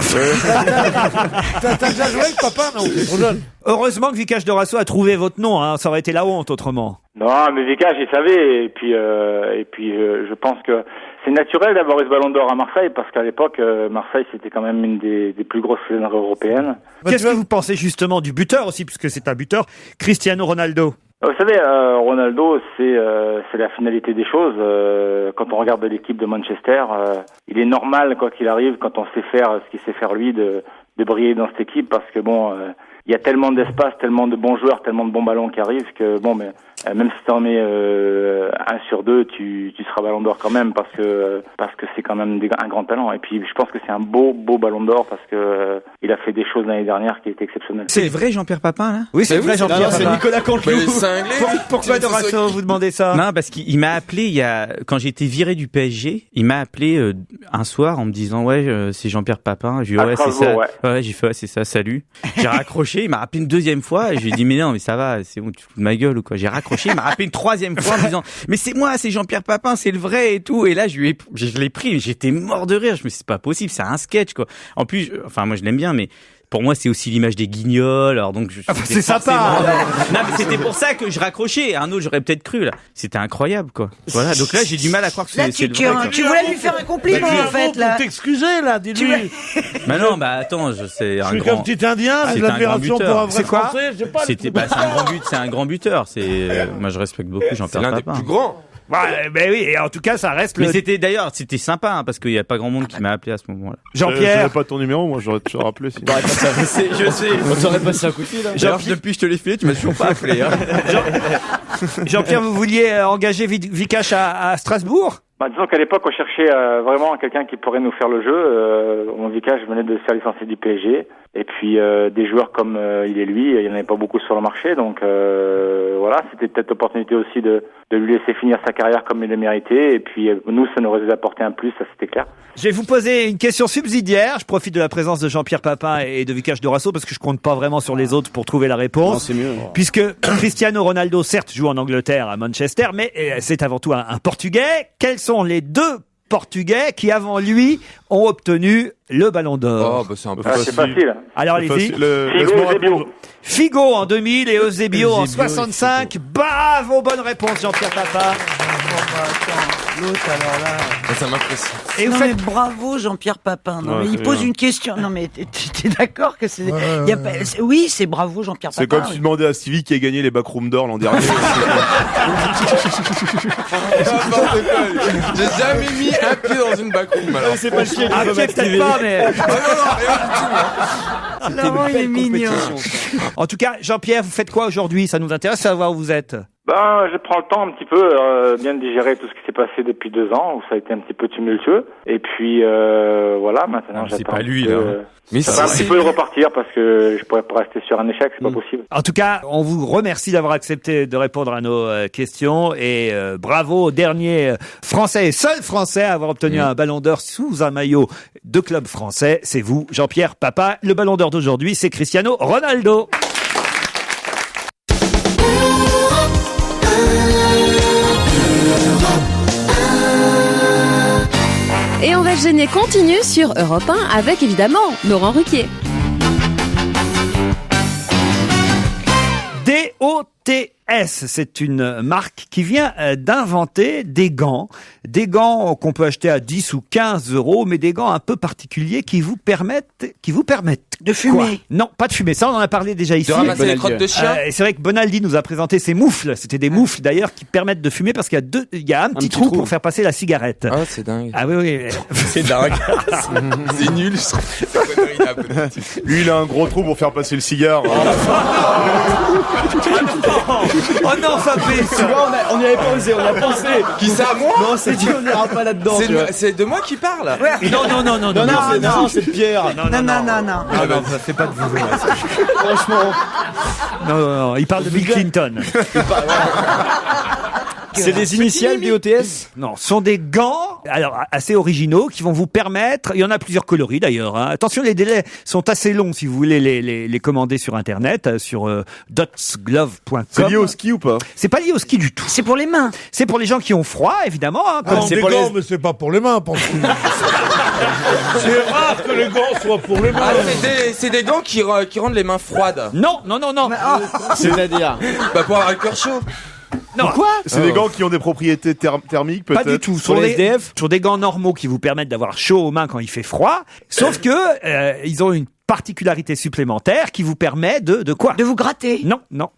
T'as déjà joué avec papa? Non, t'es trop jeune. Heureusement que Vicage Dorasso a trouvé votre nom. Hein. Ça aurait été la honte autrement. Non, mais Vicage, il savait. Et puis, je pense que c'est naturel d'avoir eu ce Ballon d'Or à Marseille parce qu'à l'époque, Marseille, c'était quand même une des plus grosses saisons européennes. Qu'est-ce que vous pensez justement du buteur aussi, puisque c'est un buteur, Cristiano Ronaldo? Vous savez, Ronaldo, c'est la finalité des choses. Quand on regarde l'équipe de Manchester, il est normal, quoi qu'il arrive, quand on sait faire ce qu'il sait faire lui, de briller dans cette équipe parce que bon, il y a tellement d'espace, tellement de bons joueurs, tellement de bons ballons qui arrivent que bon, mais même si t'en mets 1 sur 2, tu seras Ballon d'Or quand même parce que c'est quand même un grand talent. Et puis je pense que c'est un beau Ballon d'Or parce que il a fait des choses l'année dernière qui étaient exceptionnelles. C'est le vrai Jean-Pierre Papin, là? Oui, c'est vrai, Jean-Pierre. C'est Papin. Nicolas Canteloup. Mais il est cinglé. Pourquoi Dorasso vous demandez ça? Non, parce qu'il m'a appelé quand j'ai été viré du PSG, il m'a appelé un soir en me disant c'est Jean-Pierre Papin. J'ai dit À c'est ça. Strasbourg, Ouais, j'ai fait c'est ça, salut. J'ai raccroché, il m'a rappelé une deuxième fois et je lui ai dit mais non, mais ça va, c'est bon, tu te fous de ma gueule ou quoi. J'ai raccroché, il m'a rappelé une troisième fois en me disant mais c'est moi, c'est Jean-Pierre Papin, c'est le vrai et tout. Et là je l'ai pris, j'étais mort de rire. Je me suis dit c'est pas possible, c'est un sketch quoi. En plus, moi je l'aime bien, mais pour moi, c'est aussi l'image des Guignols. Alors donc, c'est sympa. Non, mais c'était pour ça que je raccrochais. Un autre, j'aurais peut-être cru là. C'était incroyable, quoi. Voilà. Donc là, j'ai du mal à croire que Là, c'est tu le vrai. voulais lui faire un compliment, en fait, là. Pour t'excuser, là, dis-lui. Bah non, bah attends, c'est un Je suis grand. qu'un petit Indien, Ah, j'ai de c'est un l'admiration grand pour un buteur. vrai C'est quoi Français, je sais pas. C'était, bah, c'est un grand buteur. Moi, je respecte beaucoup Jean-Pierre C'est l'un des Papin. plus grands. Ouais, ben oui, et en tout cas, ça reste Mais le... c'était sympa, hein, parce qu'il y a pas grand monde qui m'a appelé à ce moment-là. Jean-Pierre. J'avais pas ton numéro, moi, j'aurais te rappelé. Sinon. Je sais. On t'aurait passé un coup de fil. D'ailleurs, depuis je te l'ai filé, tu m'as toujours pas appelé. Hein. Jean-Pierre, vous vouliez engager Vikash à Strasbourg? Disons qu'à l'époque, on cherchait vraiment quelqu'un qui pourrait nous faire le jeu. Mon Vikash venait de se faire licencier du PSG. Et puis, des joueurs comme il et lui, il n'y en avait pas beaucoup sur le marché. Donc, voilà, c'était peut-être l'opportunité aussi de lui laisser finir sa carrière comme il le méritait. Et puis, nous, ça nous aurait apporté un plus, ça c'était clair. Je vais vous poser une question subsidiaire. Je profite de la présence de Jean-Pierre Papin et de Vikash Dorasso parce que je compte pas vraiment sur les autres pour trouver la réponse. Non, c'est mieux. Puisque Cristiano Ronaldo, certes, joue en Angleterre, à Manchester, mais c'est avant tout un Portugais. Quels sont les deux Portugais qui, avant lui, ont obtenu le Ballon d'Or? Oh, bah c'est un peu C'est facile. Alors, allez-y. Figo, Eusebio. Figo en 2000 et Eusebio en 65. Bravo, bonne réponse, Jean-Pierre Papin. L'autre, alors là. Ça m'impressionne. Et non, vous mais faites... bravo, Jean-Pierre Papin. Non, Ouais, mais il c'est pose bien. une question. Non, mais t'es d'accord que c'est, y a pas, oui, c'est bravo, Jean-Pierre Papin. C'est comme si tu demandais à Stevie qui a gagné les Backroom d'or l'an dernier. J'ai jamais mis un pied dans une backroom. Alors. C'est pas le chien qui Ah, peut peut-être pas, mais... Laurent, il est mignon. En tout cas, Jean-Pierre, vous faites quoi aujourd'hui? Ça nous intéresse de savoir où vous êtes. Je prends le temps un petit peu, bien de digérer tout ce qui s'est passé depuis 2 ans, où ça a été un petit peu tumultueux. Et puis, voilà, maintenant c'est j'attends. pas un lui, petit peu, là. Mais j'attends un petit peu de repartir parce que je pourrais pas rester sur un échec, c'est pas possible. En tout cas, on vous remercie d'avoir accepté de répondre à nos questions et bravo au dernier Français et seul Français à avoir obtenu un Ballon d'Or sous un maillot de club français. C'est vous, Jean-Pierre Papin. Le Ballon d'Or d'aujourd'hui, c'est Cristiano Ronaldo. Et on va se gêner continue sur Europe 1 avec évidemment Laurent Ruquier. DOTS, c'est une marque qui vient d'inventer des gants qu'on peut acheter à 10 ou 15 euros, mais des gants un peu particuliers qui vous permettent De fumer. Quoi? Non, pas de fumer. Ça, on en a parlé déjà ici. De ramasser les crottes de chien. Et c'est vrai que Bonaldi nous a présenté ses moufles. C'était des moufles d'ailleurs qui permettent de fumer parce qu'il y a un petit trou pour faire passer la cigarette. Ah, c'est dingue. Ah oui, oui. C'est dingue. C'est nul. Lui, il a un gros trou pour faire passer le cigare. Oh non, Fabrice! Tu vois, on n'y avait pas osé, on y a pensé. Qui ça, moi? Non, c'est dit, on n'ira pas là-dedans. C'est de moi qui parle. Non, c'est Pierre. Non. ça fait pas de vous. Franchement. Non, il parle de Bill Clinton. C'est des initiales DOTS? Non, ce sont des gants, alors assez originaux, qui vont vous permettre. Il y en a plusieurs coloris d'ailleurs. Hein. Attention, les délais sont assez longs si vous voulez les commander sur internet, sur dotsglove.com. C'est lié au ski ou pas? C'est pas lié au ski du tout. C'est pour les mains. C'est pour les gens qui ont froid, évidemment. Hein, comme Non, des gants, mais c'est pas pour les mains, pense-t-il. C'est rare que les gants soient pour les mains. Ah, c'est des gants qui rendent les mains froides. Non. C'est-à-dire? Bah, pour avoir le cœur chaud. Non. Quoi? C'est des gants qui ont des propriétés thermiques, peut-être? Pas du tout. Sur les SDF? Sur des gants normaux qui vous permettent d'avoir chaud aux mains quand il fait froid. Sauf que ils ont une particularité supplémentaire qui vous permet de quoi? De vous gratter. Non. Non,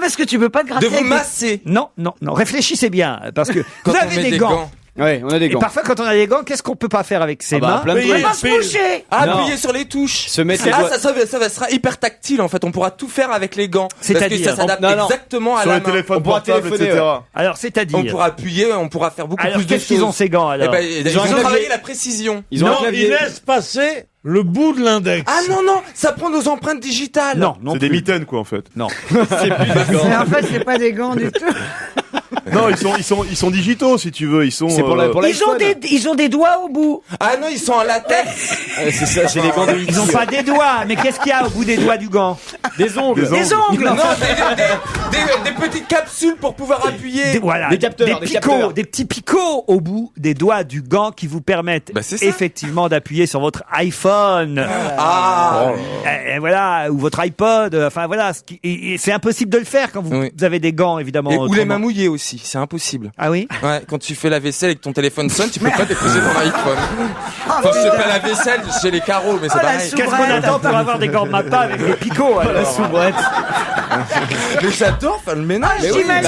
parce que tu peux pas te gratter. De vous masser. Non. Réfléchissez bien, parce que Quand vous on avez met des gants. Ouais, on a des Et gants. parfois, quand on a des gants, qu'est-ce qu'on peut pas faire avec ses mains? plein de Mais trucs. On va se moucher. Appuyer sur les touches. Se mettre les Ah, doigts. ça sera hyper tactile en fait. On pourra tout faire avec les gants. Parce que C'est-à-dire ça s'adapte Non. exactement à Sur la les main. téléphones On pourra portables, téléphoner, etc. Alors, c'est-à-dire. On pourra appuyer, on pourra faire beaucoup Alors, plus de qu'est-ce qu'ils choses. ont ces gants alors? Eh ben, ils ont un ont clavier. travaillé la précision. Ils ont un Non, clavier. ils laissent passer le bout de l'index. Ah non, ça prend nos empreintes digitales. Non C'est des plus. mitaines, quoi, en fait. Non. Mais en fait, c'est pas des gants du tout. Non, ils sont digitaux, si tu veux. Ils sont. C'est pour Ils ont des doigts au bout. Ah non, ils sont en latex. C'est ça, c'est les gants de Ils n'ont pas des doigts, mais qu'est-ce qu'il y a au bout des doigts du gant? Des ongles. Des ongles. Non, des petites capsules pour pouvoir appuyer. Voilà, Des capteurs, des capteurs. des petits picots au bout des doigts du gant qui vous permettent c'est ça. effectivement d'appuyer sur votre iPhone. Ah. Et voilà, ou votre iPod. Enfin voilà, et c'est impossible de le faire quand vous avez des gants, évidemment. Ou les autrement. mains mouillées aussi, c'est impossible. Ah oui? Ouais, quand tu fais la vaisselle et que ton téléphone sonne, tu peux pas déposer ton iPhone. Enfin, je fais pas la vaisselle, j'ai les carreaux, mais c'est pareil. Qu'est-ce qu'on attend pour avoir des gants de ma part avec des picots alors? La soubrette. Mais j'adore faire le ménage. Mais oui, avec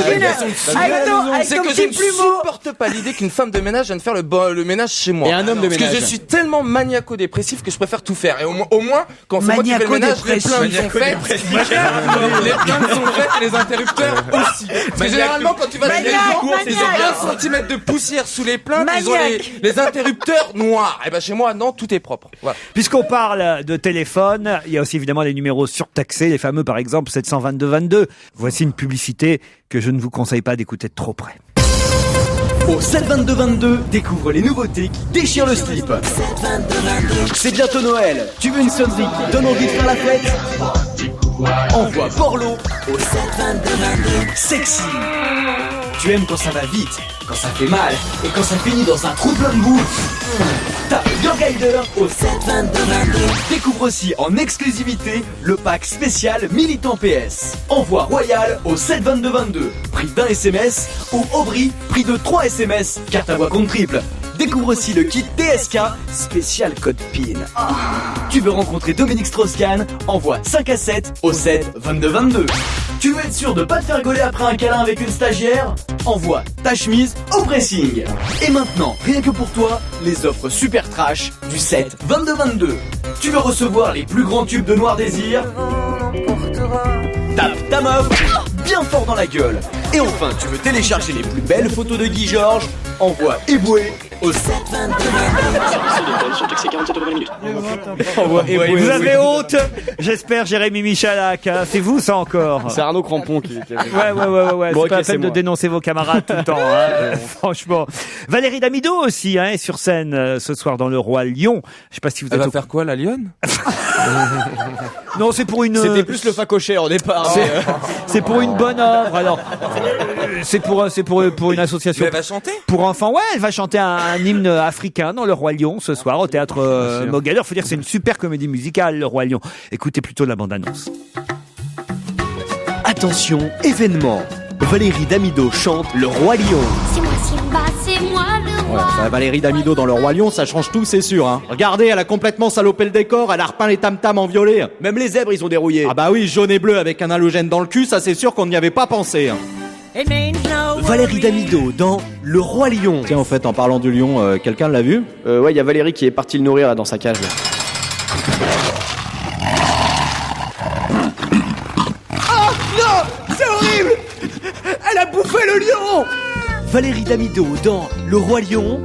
c'est ton que je petit ne plumeau. supporte pas l'idée qu'une femme de ménage vienne faire le ménage chez moi. Et un homme de Parce ménage. que je suis tellement maniaco-dépressif que je préfère tout faire. Et au moins quand c'est moi qui fais le ménage, les plaintes sont faites. Les plaintes sont faites et les interrupteurs aussi. Parce que généralement, quand tu vas chez les gens, ils ont 1 centimètre de poussière sous les plaintes, ils ont les interrupteurs noirs. Et ben chez moi, non, tout est propre. Voilà. Puisqu'on parle de téléphone, il y a aussi évidemment les numéros surtaxés, les fameux par exemple 722-22. Voici une publicité que je ne vous conseille pas d'écouter de trop près. Au 722-22, découvre les nouveautés qui déchirent le slip. C'est bientôt Noël. Tu veux une sonnerie qui donne envie de faire la fête? Envoie Borlo au 722-22. Sexy. Tu aimes quand ça va vite, quand ça fait mal et quand ça finit dans un trou plein de boue. Tape Your Guider au 722-22. Découvre aussi en exclusivité le pack spécial Militant PS. Envoi Royal au 722-22. Prix d'un SMS ou Aubry, prix de 3 SMS. Carte à voix compte triple. Découvre aussi le kit TSK spécial code PIN. Tu veux rencontrer Dominique Strauss-Kahn? Envoie 5 à 7 au 722-22. Tu veux être sûr de pas te faire gauler après un câlin avec une stagiaire? Envoie ta chemise au pressing. Et maintenant, rien que pour toi, les offres super trash du 722-22. Tu veux recevoir les plus grands tubes de Noir Désir? Tape ta meuf bien fort dans la gueule. Et enfin, tu veux télécharger les plus belles photos de Guy Georges? Envoie Eboué au 722. Vous avez honte? J'espère, Jérémy Michalak. Hein. C'est vous ça encore? C'est Arnaud Crampon qui Ouais. Bon, C'est pas la c'est peine de moi. dénoncer vos camarades tout le temps. Hein. Franchement. Valérie Damido aussi est sur scène ce soir dans Le Roi Lion. Je sais pas si vous Elle êtes va faire quoi, la lionne? Non, c'est pour une. C'était plus le facochère au départ. C'est pour une bonne œuvre. Alors, c'est pour une association. Mais elle va chanter? Pour enfants, ouais, elle va chanter un hymne africain dans Le Roi Lion ce soir au théâtre Mogador. Faut dire que c'est une super comédie musicale, Le Roi Lion. Écoutez plutôt la bande-annonce. Attention, événement. Valérie Damido chante Le Roi Lion. C'est moi Simba, c'est moi le roi. Enfin, Valérie Damido dans Le Roi Lion, ça change tout, c'est sûr. Hein. Regardez, elle a complètement salopé le décor, elle a repeint les tam-tams en violet. Même les zèbres, ils ont dérouillé. Ah bah oui, jaune et bleu avec un halogène dans le cul, ça c'est sûr qu'on n'y avait pas pensé. Hein. Valérie Damido dans Le Roi Lion. Tiens, en fait, en parlant du lion, quelqu'un l'a vu? Ouais, il y a Valérie qui est partie le nourrir là, dans sa cage. Là. Oh non, c'est horrible. Elle a bouffé le lion. Valérie Damido dans Le Roi Lion.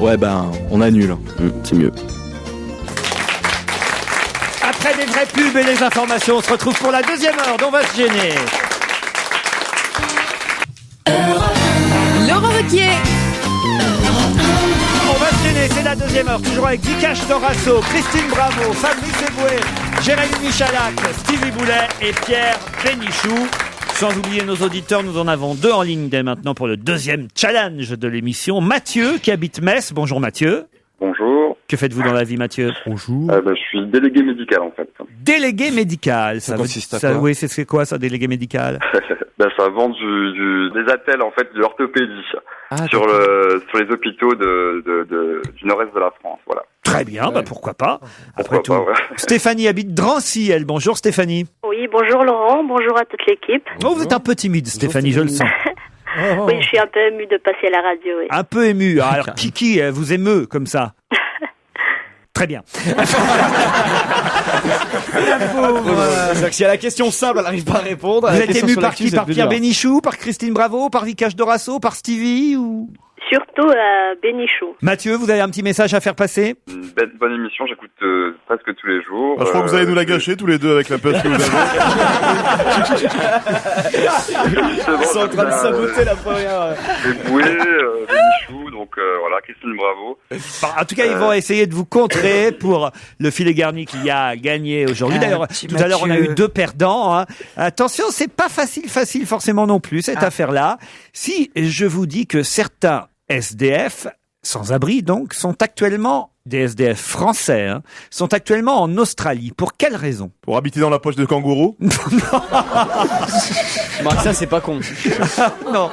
Ouais, ben, on annule. C'est mieux. Après des vraies pubs et les informations, on se retrouve pour la deuxième heure dont on va se gêner. Laurent Ruquier. On va se gêner, c'est la deuxième heure, toujours avec Vikash Dorasso, Christine Bravo, Fabrice Eboué, Jérémy Michalak, Stevie Boulet et Pierre Bénichou. Sans oublier nos auditeurs, nous en avons 2 en ligne dès maintenant pour le deuxième challenge de l'émission. Mathieu, qui habite Metz. Bonjour Mathieu. Bonjour. Que faites-vous dans la vie, Mathieu? Bonjour. Je suis délégué médical en fait. Délégué médical, Ça consiste à ça, quoi? oui, c'est quoi ça, délégué médical? Ça vend des attelles en fait de l'orthopédie sur les hôpitaux du nord-est de la France. Voilà. Très bien, bah pourquoi pas. Pourquoi pas, ouais. Stéphanie habite Drancy, elle. Bonjour Stéphanie. Oui, bonjour Laurent, bonjour à toute l'équipe. Oh, vous êtes un peu timide, Stéphanie, je le sens. Oui, je suis un peu émue de passer à la radio. Oui. Un peu ému. Alors, qui vous émeut comme ça? Très bien. C'est-à-dire que si à la question simple, elle n'arrive pas à répondre. Vous êtes ému par qui? Par Pierre Bénichou, par Christine Bravo, par Vikash Dorasso, par Stevie ou... surtout à Bénichou. Mathieu, vous avez un petit message à faire passer? Une bonne émission, j'écoute presque tous les jours. Je crois que vous allez nous la gâcher tous les deux avec la pêche que vous avez. Ils sont en train de saboter la première. Boué, Bénichou, donc voilà, Christine Bravo. En tout cas, ils vont essayer de vous contrer pour le filet garni qu'il y a à gagner aujourd'hui. D'ailleurs, tout à l'heure, on a eu 2 perdants. Hein. Attention, c'est pas facile forcément non plus, cette affaire-là. Si je vous dis que certains SDF, sans-abri donc, sont actuellement, des SDF français, hein, sont actuellement en Australie. Pour quelle raison? Pour habiter dans la poche de kangourou? Ça, c'est pas con. Non.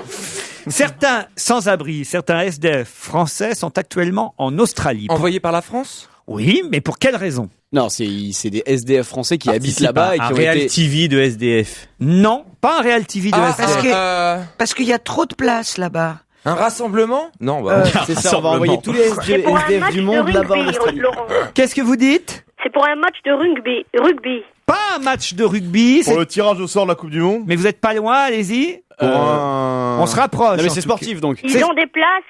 Certains sans-abri, certains SDF français sont actuellement en Australie. Envoyés par la France? Oui, mais pour quelle raison? Non, c'est des SDF français qui habitent là-bas et qui ont Real été... TV de SDF. Non, pas un Real TV de SDF. Parce qu'il y a trop de place là-bas. Un rassemblement? Non, c'est ça, on va envoyer tous les SDF du monde là-bas en Australie. Qu'est-ce que vous dites? C'est pour un match de rugby. Pas un match de rugby. Pour le tirage au sort de la Coupe du Monde. Mais vous êtes pas loin, allez-y. On se rapproche. Non, mais c'est sportif donc. Ils ont des places,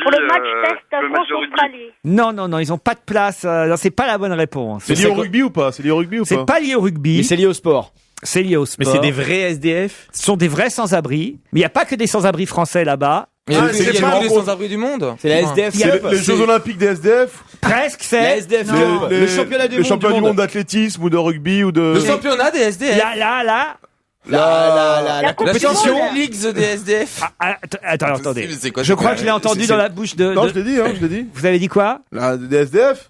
pour le match test France-Australie. Non, ils ont pas de place. Non, c'est pas la bonne réponse. C'est lié au rugby ou pas? C'est pas lié au rugby. Mais c'est lié au sport. C'est lié au sport. Mais c'est des vrais SDF? Ce sont des vrais sans-abri. Mais il n'y a pas que des sans-abri français là-bas. Il y a les sans-abri du monde. C'est la SDF. C'est les Jeux Olympiques des SDF. Presque, c'est. La SDF. Le championnat du monde d'athlétisme ou de rugby ou de. Le championnat des SDF. La compétition. La Ligue des SDF. Attendez. Je crois que je l'ai entendu dans la bouche de. Non, je l'ai dit. Vous avez dit quoi? Des SDF.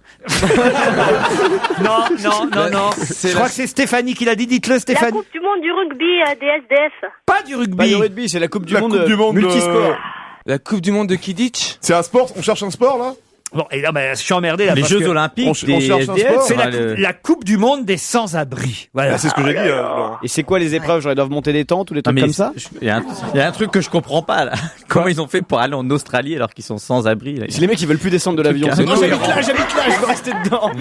Non. Je crois que c'est Stéphanie qui l'a dit. Dites-le, Stéphanie. La Coupe du monde du rugby des SDF. Pas du rugby. Pas du rugby, c'est la Coupe du monde multisport. La Coupe du monde de Kidditch. C'est un sport. On cherche un sport là. Bon, et là, je suis emmerdé là. Les Jeux Olympiques, on cherche un sport. C'est la Coupe du monde des sans-abri. Voilà. C'est ce que j'ai dit. Laurent. Et c'est quoi les épreuves? Genre ils doivent monter des tentes ou des trucs comme ça? Il y a un truc que je comprends pas là. Comment ils ont fait pour aller en Australie alors qu'ils sont sans abri là? C'est les mecs qui veulent plus descendre de l'avion. Non, j'habite là, je veux rester dedans.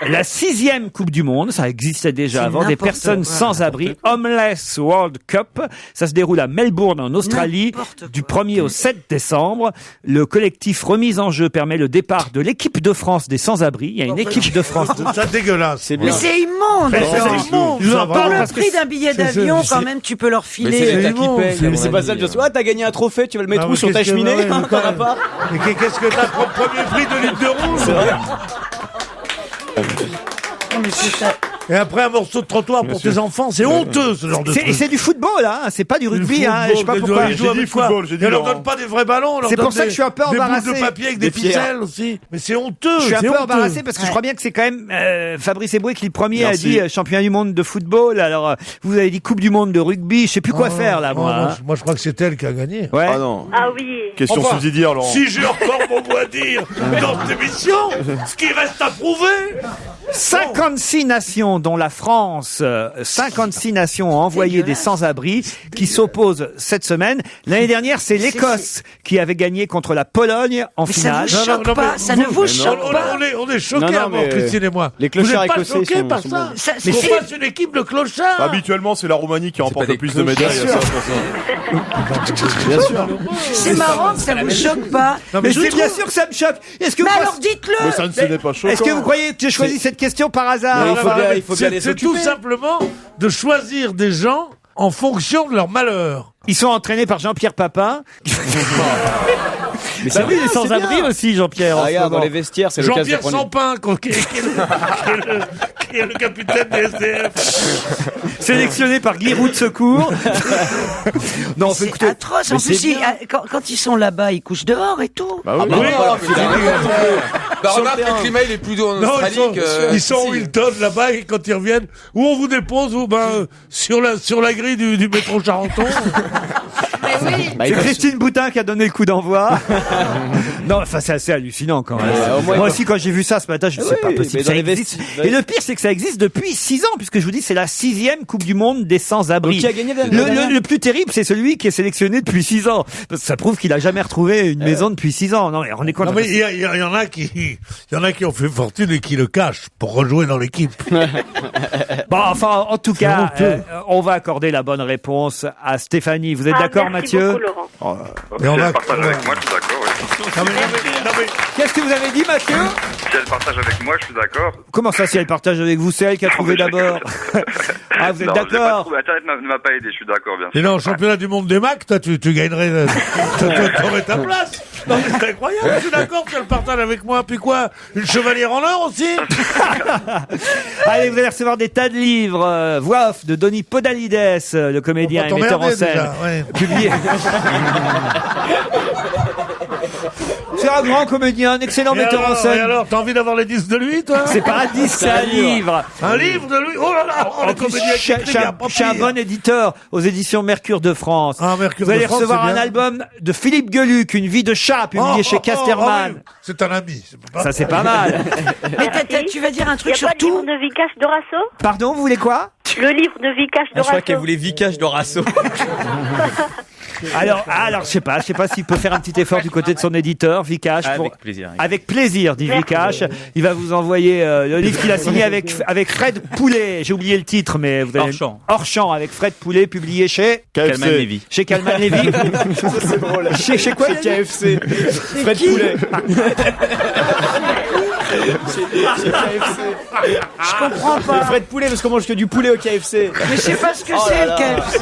La 6e Coupe du monde, ça existait déjà avant, des personnes sans abri. Homeless World Cup. Ça se déroule à Melbourne en Australie du 1er au 7 décembre. Le collectif Remise en jeu permet le départ de l'équipe de France des sans-abri. Il y a une équipe de France. C'est dégueulasse. C'est bien. Mais c'est immonde. Je vous en Pour parle le parce que prix d'un billet d'avion, quand même, tu peux leur filer. Mais c'est l'État qui paye. Mais c'est pas ça, je dis, t'as gagné un trophée, tu vas le mettre où sur ta cheminée? T'en as pas? Mais qu'est-ce que t'as pour le premier prix de litre de rouge? C'est vrai. Et après un morceau de trottoir pour tes enfants, c'est honteux ce genre de truc. Et c'est du football, hein. C'est pas du rugby, hein. Je sais pas pourquoi. Ils jouent avec quoi? Ils leur donnent pas des vrais ballons. C'est pour ça que je suis un peu embarrassé. Des bouts de papier avec des ficelles aussi. Mais c'est honteux. Je suis un peu embarrassé parce que je crois bien que c'est quand même Fabrice Eboué qui le premier a dit championnat du monde de football. Alors vous avez dit Coupe du monde de rugby. Je sais plus quoi faire là, moi. Moi je crois que c'est elle qui a gagné. Ouais. Ah non. Ah oui. Question subsidiaire, Laurent. Si j'ai encore mon mot à dire dans cette émission, ce qui reste à prouver. 56 nations, dont la France, 56 nations ont envoyé des sans-abri qui s'opposent cette semaine. L'année dernière, c'est l'Écosse qui avait gagné contre la Pologne en finale. Ça vous choque pas, ça ne vous choque pas. On est choqués à mort, Christine et moi. Les clochards vous êtes pas écossais choqués par ça. Mais qu'on fasse une équipe de clochards. Habituellement, c'est la Roumanie qui remporte le plus de médailles. Bien sûr. C'est marrant que ça vous choque pas. Mais c'est bien sûr que ça me choque. Est-ce que Mais vous alors dites-le. Mais ça n'est pas choquant. Est-ce que vous croyez que j'ai choisi cette question par hasard? Il faut bien les C'est tout simplement de choisir des gens en fonction de leur malheur. Ils sont entraînés par Jean-Pierre Papin. Mais c'est lui, il est sans-abri aussi, Jean-Pierre. Regarde, dans les vestiaires, c'est le cas de Jean-Pierre Sampin, qui est le capitaine des SDF. Sélectionné par Guy Roux de Secours. Non, c'est atroce. En plus, quand ils sont là-bas, ils couchent dehors et tout. Bah oui. Remarque, le climat il est plus doux en Australie que... Ils sont au Hilton là-bas et quand ils reviennent, où on vous dépose, sur la grille du métro Charenton. C'est Christine Boutin qui a donné le coup d'envoi. Non, enfin, c'est assez hallucinant quand même. au moins, Moi aussi, quand j'ai vu ça ce matin, je me suis dit, c'est pas possible. mais Ça dans les existe. vestiges- Et le pire, c'est que ça existe depuis 6 ans, puisque je vous dis, c'est la 6e Coupe du Monde des sans-abri. Donc, qui a gagné l'année dernière Le plus terrible, c'est celui qui est sélectionné depuis 6 ans. Parce que ça prouve qu'il a jamais retrouvé une maison depuis 6 ans. Non, mais on est compte. Non, mais il y en a qui ont fait fortune et qui le cachent pour rejouer dans l'équipe. Bon, enfin, en tout cas, honteux. on va accorder la bonne réponse à Stéphanie. Vous êtes d'accord, merci Mathieu? beaucoup, Laurent. Mais on Si a- elle partage avec moi, je suis d'accord. Oui. Qu'est-ce que vous avez dit, Mathieu? Si elle partage avec moi, je suis d'accord. Comment ça, si elle partage avec vous? C'est elle qui a trouvé d'abord. Ah, vous êtes Non, je l'ai pas d'accord? trouvé. Internet ne m'a pas aidé, je suis d'accord, bien sûr. Et là, au championnat du monde des Macs, toi, tu gagnerais, t'aurais ta place. Non, mais c'est incroyable, je suis d'accord, tu le partages avec moi. Puis quoi? Une chevalière en or aussi? Allez, vous allez recevoir des tas de livres. Voix off de Donny Podalides, le comédien et On va metteur en t'emmerder, scène. déjà, ouais. Publié. C'est un grand comédien, un excellent Et metteur en alors, scène. et alors, t'as envie d'avoir les disques de lui, toi? C'est pas un disque, c'est un livre. Un livre de lui? Oh là là! Oh, En le plus, comédien qui écrit, il y a pas je suis un pire. bon éditeur aux éditions Mercure de France. Ah, Mercure vous allez de France, recevoir c'est un bien. album de Philippe Geluc, Une vie de chat, publié chez Casterman. oui. C'est un ami. Ça, c'est pas mal. Mais tu vas dire un truc Il y a sur pas le livre tout. de Vikash Dorasso? Pardon, vous voulez quoi? Le livre de Vikash Je crois qu'elle Dorasso. voulait Vikash Dorasso. Alors, je sais pas s'il peut faire un petit effort du côté de son éditeur, Vikash. Avec plaisir. Avec plaisir, dit Vikash. Il va vous envoyer le livre qu'il a signé avec Fred Poulet. J'ai oublié le titre, mais vous allez... Hors champ, avec Fred Poulet, publié chez Calman Lévy. Chez Calman Lévy. C'est drôle. Chez quoi? Chez KFC. Fred Poulet. Chez KFC. Je comprends pas. Fred Poulet, parce qu'on mange que du poulet au KFC. Mais je sais pas ce que Oh c'est, là le là. KFC.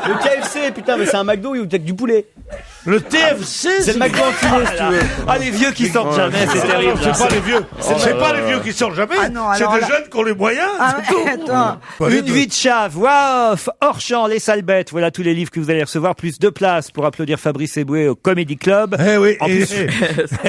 Le KFC, putain, mais c'est un McDo où t'as que du poulet. Le TFC, C'est le McDo enculé, si tu veux. Ah, les vieux qui sortent jamais, c'est terrible. C'est pas les vieux. C'est pas les vieux qui sortent jamais. Ah non, C'est alors des là- jeunes qui ont les moyens. Ah, c'est tout. attends. Une vie de chat, voix off, hors champ, les sales bêtes. Voilà tous les livres que vous allez recevoir, plus 2 places pour applaudir Fabrice Eboué au Comedy Club. Eh oui, En plus, ça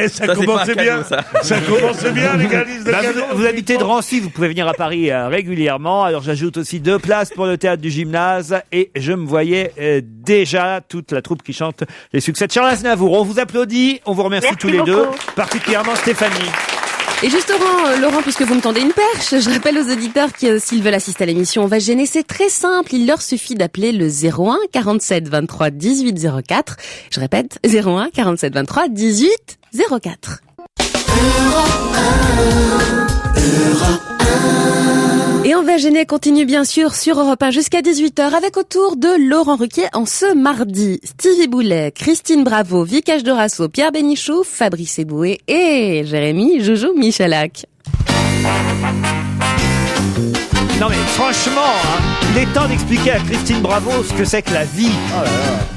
c'est pas commençait un cadeau, bien. ça. commençait bien, les galices de bah, cadeaux. vous habitez de Rancy, vous pouvez venir à Paris régulièrement. Alors j'ajoute aussi 2 places pour le théâtre du Gymnase et je me voyais déjà toute la troupe qui chante les succès de Charles Aznavour. On vous applaudit, on vous remercie Merci tous les deux, beaucoup. particulièrement Stéphanie. Et justement, Laurent, puisque vous me tendez une perche, je rappelle aux auditeurs que s'ils veulent assister à l'émission On va se gêner, c'est très simple. Il leur suffit d'appeler le 01 47 23 18 04. Je répète, 01 47 23 18 04. Et On va gêner continue bien sûr sur Europe 1 jusqu'à 18h avec autour de Laurent Ruquier en ce mardi. Stevie Boulet, Christine Bravo, Vikash Dorasso, Pierre Bénichou, Fabrice Eboué et Jérémy Joujou Michalak. Non mais franchement, il est temps d'expliquer à Christine Bravo ce que c'est que la vie.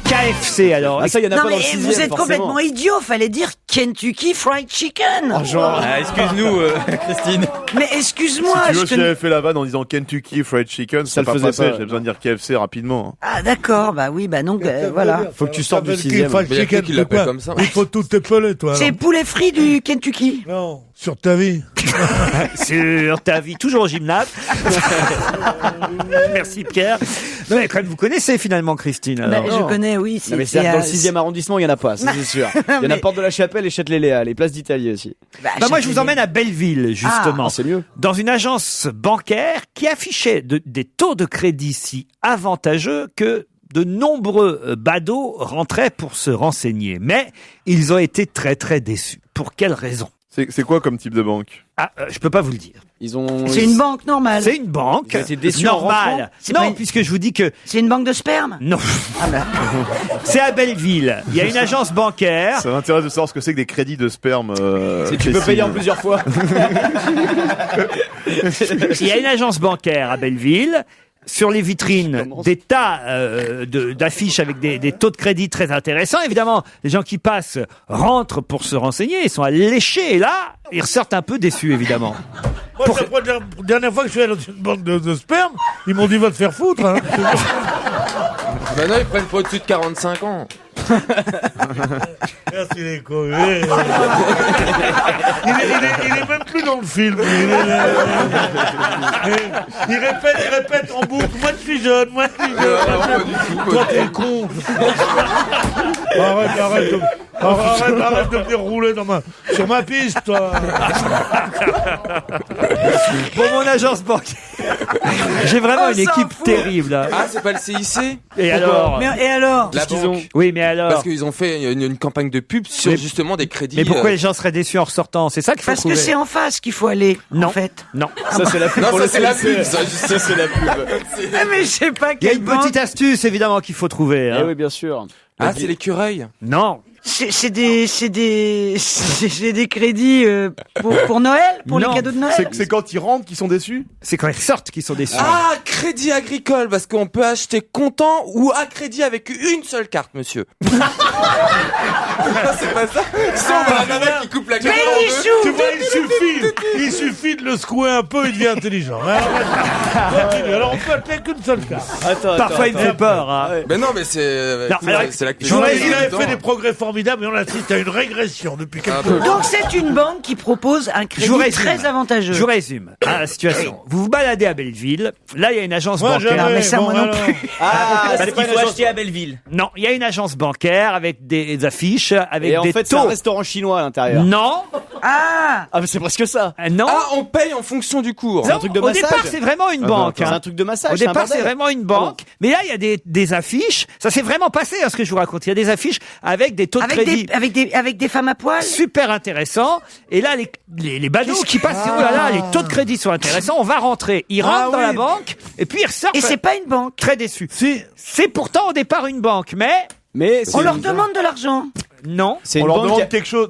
KFC alors. Ah, ça, il y en a Non pas dans mais le 6e, vous êtes forcément. complètement idiot, fallait dire Kentucky Fried Chicken. Oh, genre. Ah, excuse-nous, Christine. Mais excuse-moi, Si tu veux, je si j'avais fait la vanne en disant Kentucky Fried Chicken, Ça ça le pas faisait passé. pas. J'ai besoin de dire KFC rapidement. Ah d'accord, bah oui, bah non, voilà. Faut que tu sortes du Fried 6e. Il y a Chicken, qui c'est l'appelle quoi? comme ça. Il faut tout épeler, toi. C'est alors. poulet frit du Kentucky. Non, sur ta vie. Sur ta vie, toujours au gymnase. Merci Pierre. Non mais quand même vous connaissez finalement Christine. Bah, Alors. je connais, oui. Non, mais c'est dans le 6e arrondissement, il y en a pas, ça, c'est sûr. Il y en a Mais- Porte de la Chapelle et Châtelet-Léal, les places d'Italie aussi. Bah, moi je vous emmène à Belleville justement. Ah, c'est mieux. Dans une agence bancaire qui affichait des taux de crédit si avantageux que de nombreux badauds rentraient pour se renseigner. Mais ils ont été très très déçus. Pour quelle raison? C'est quoi comme type de banque? Ah, je peux pas vous le dire. Ils ont. C'est une banque normale. C'est une banque Ils ont été déçus en normale. rentrant C'est pas Non, une- puisque je vous dis que C'est une banque de sperme. non. Ah bah. C'est à Belleville. Il y a une agence bancaire. Ça m'intéresse de savoir ce que c'est que des crédits de sperme. Tu peux payer en plusieurs fois. Il y a une agence bancaire à Belleville. Sur les vitrines, des tas d'affiches avec des taux de crédit très intéressants. Évidemment, les gens qui passent rentrent pour se renseigner. Ils sont à lécher. Et là, ils ressortent un peu déçus, évidemment. Moi, la dernière fois que je suis allé dans une banque de sperme, ils m'ont dit va te faire foutre. Hein. Maintenant, ils prennent pas au-dessus de 45 ans. Merci les cons. Il est même plus dans le film. Il répète en boucle. Moi je suis jeune, moi je suis jeune. Toi t'es con. Arrête. Arrête de venir rouler sur ma piste, toi. Pour mon agence bancaire, j'ai vraiment une équipe terrible. Hein. Ah, c'est pas le CIC? Et alors? Et alors? La banque. Oui, mais alors? Parce qu'ils ont fait une campagne de pub sur justement des crédits. Mais pourquoi les gens seraient déçus en ressortant? C'est ça qu'il faut Parce trouver. que c'est en face qu'il faut aller, non. en fait. Non. Ça, c'est la pub. Non, ça, c'est la pub. Ça, c'est la pub. Mais je sais pas Il y a quelle une petite astuce, évidemment, qu'il faut trouver. Hein. Eh oui, bien sûr. Ah, c'est l'écureuil? Non. C'est des crédits pour Noël, pour Non. les cadeaux de Noël. C'est quand ils rentrent qu'ils sont déçus? C'est quand ils sortent qu'ils sont déçus. Ah, crédit agricole, parce qu'on peut acheter comptant ou à crédit avec une seule carte, monsieur. C'est pas ça? Ça, on a un nana qui coupe la carte en deux. Tu vois, il suffit de le secouer un peu, il devient intelligent. Continue. Alors on peut acheter qu'une seule carte. Parfois, il me fait peur. Hein. Mais non, mais c'est... Non, alors, c'est la Il avait fait des progrès formidables, mais on assiste à une régression depuis quelques temps. Donc c'est une banque qui propose un crédit très avantageux. Je vous résume la situation. Vous vous baladez à Belleville. Là, il y a une agence bancaire. jamais, mais ça, moi non plus. Ah, c'est qu'il faut acheter à Belleville. Non, il y a une agence bancaire avec des affiches, avec Et en des fait, c'est taux. un restaurant chinois à l'intérieur. Non. Ah, mais c'est presque ça. Non. Ah, on paye en fonction du cours. Non, un truc de au massage. départ, c'est vraiment une banque. C'est hein. un truc de massage. Au c'est un départ, c'est bordel. vraiment une banque. Mais là, il y a des affiches. Ça s'est vraiment passé, ce que je vous raconte. Il y a des affiches avec des taux de crédit. avec des femmes à poil. Super intéressant. Et là, les badauds qui passent, oh là là, les taux de crédit sont intéressants. On va rentrer. Ils rentrent dans la banque et puis ils ressortent. Et c'est pas une banque. Très déçus. C'est pourtant au départ une banque, mais on leur demande de l'argent. non. On leur demande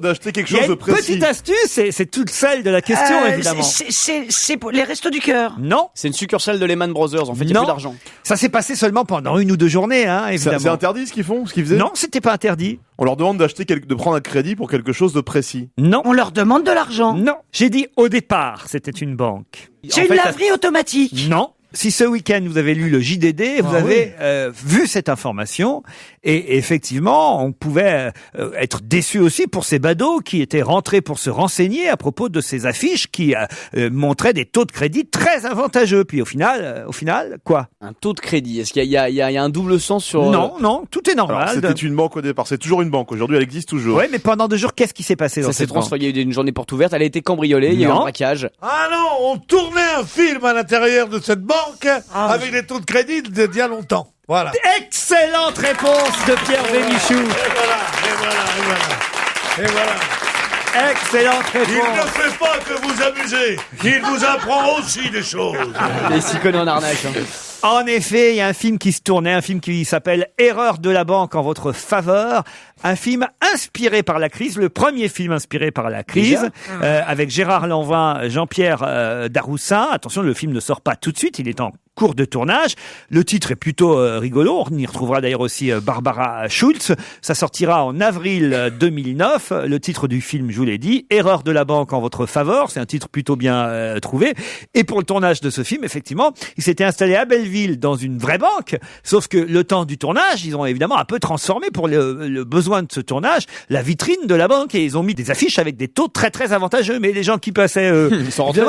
d'acheter quelque Il y a chose de une précis. petite astuce, c'est toute celle de la question, évidemment. C'est pour les restos du cœur. Non. C'est une succursaile de Lehman Brothers. En fait, il y a Non. plus d'argent. Ça s'est passé seulement pendant 1 ou 2 journées, hein, évidemment. C'est interdit ce qu'ils font, ce qu'ils faisaient? Non, c'était pas interdit. On leur demande de prendre un crédit pour quelque chose de précis. Non. On leur demande de l'argent. Non. J'ai dit au départ, c'était une banque. C'est une laverie automatique. Non. Si ce week-end vous avez lu le JDD, vous avez vu cette information et effectivement, on pouvait être déçu aussi pour ces badauds qui étaient rentrés pour se renseigner à propos de ces affiches qui montraient des taux de crédit très avantageux. Puis au final, quoi? Un taux de crédit. Est-ce qu'il y a un double sens sur... Non, tout est normal. Alors, c'était une banque au départ. C'est toujours une banque. Aujourd'hui, elle existe toujours. Oui, mais pendant 2 jours, qu'est-ce qui s'est passé dans Ça s'est cette banque? transformé. Il y a eu une journée porte ouverte. Elle a été cambriolée. Il y a eu un braquage. Ah non, on tournait un film à l'intérieur de cette banque avec des taux de crédit d'il y a longtemps. Voilà. Excellente réponse de Pierre Bénichou. Et voilà. Excellente réponse. Il ne fait pas que vous amuser. Il vous apprend aussi des choses. Et s'y connaît en arnaque. Hein. En effet, il y a un film qui se tournait, un film qui s'appelle Erreur de la banque en votre faveur, un film inspiré par la crise, le premier film inspiré par la crise, avec Gérard Lanvin, Jean-Pierre Daroussin. Attention, le film ne sort pas tout de suite, il est en cours de tournage. Le titre est plutôt rigolo. On y retrouvera d'ailleurs aussi Barbara Schultz. Ça sortira en avril 2009. Le titre du film, je vous l'ai dit, Erreur de la banque en votre faveur. C'est un titre plutôt bien trouvé. Et pour le tournage de ce film, effectivement, il s'était installé à Belleville dans une vraie banque. Sauf que le temps du tournage, ils ont évidemment un peu transformé pour le besoin de ce tournage la vitrine de la banque et ils ont mis des affiches avec des taux très très avantageux. Mais les gens qui passaient, ils sont rentrés.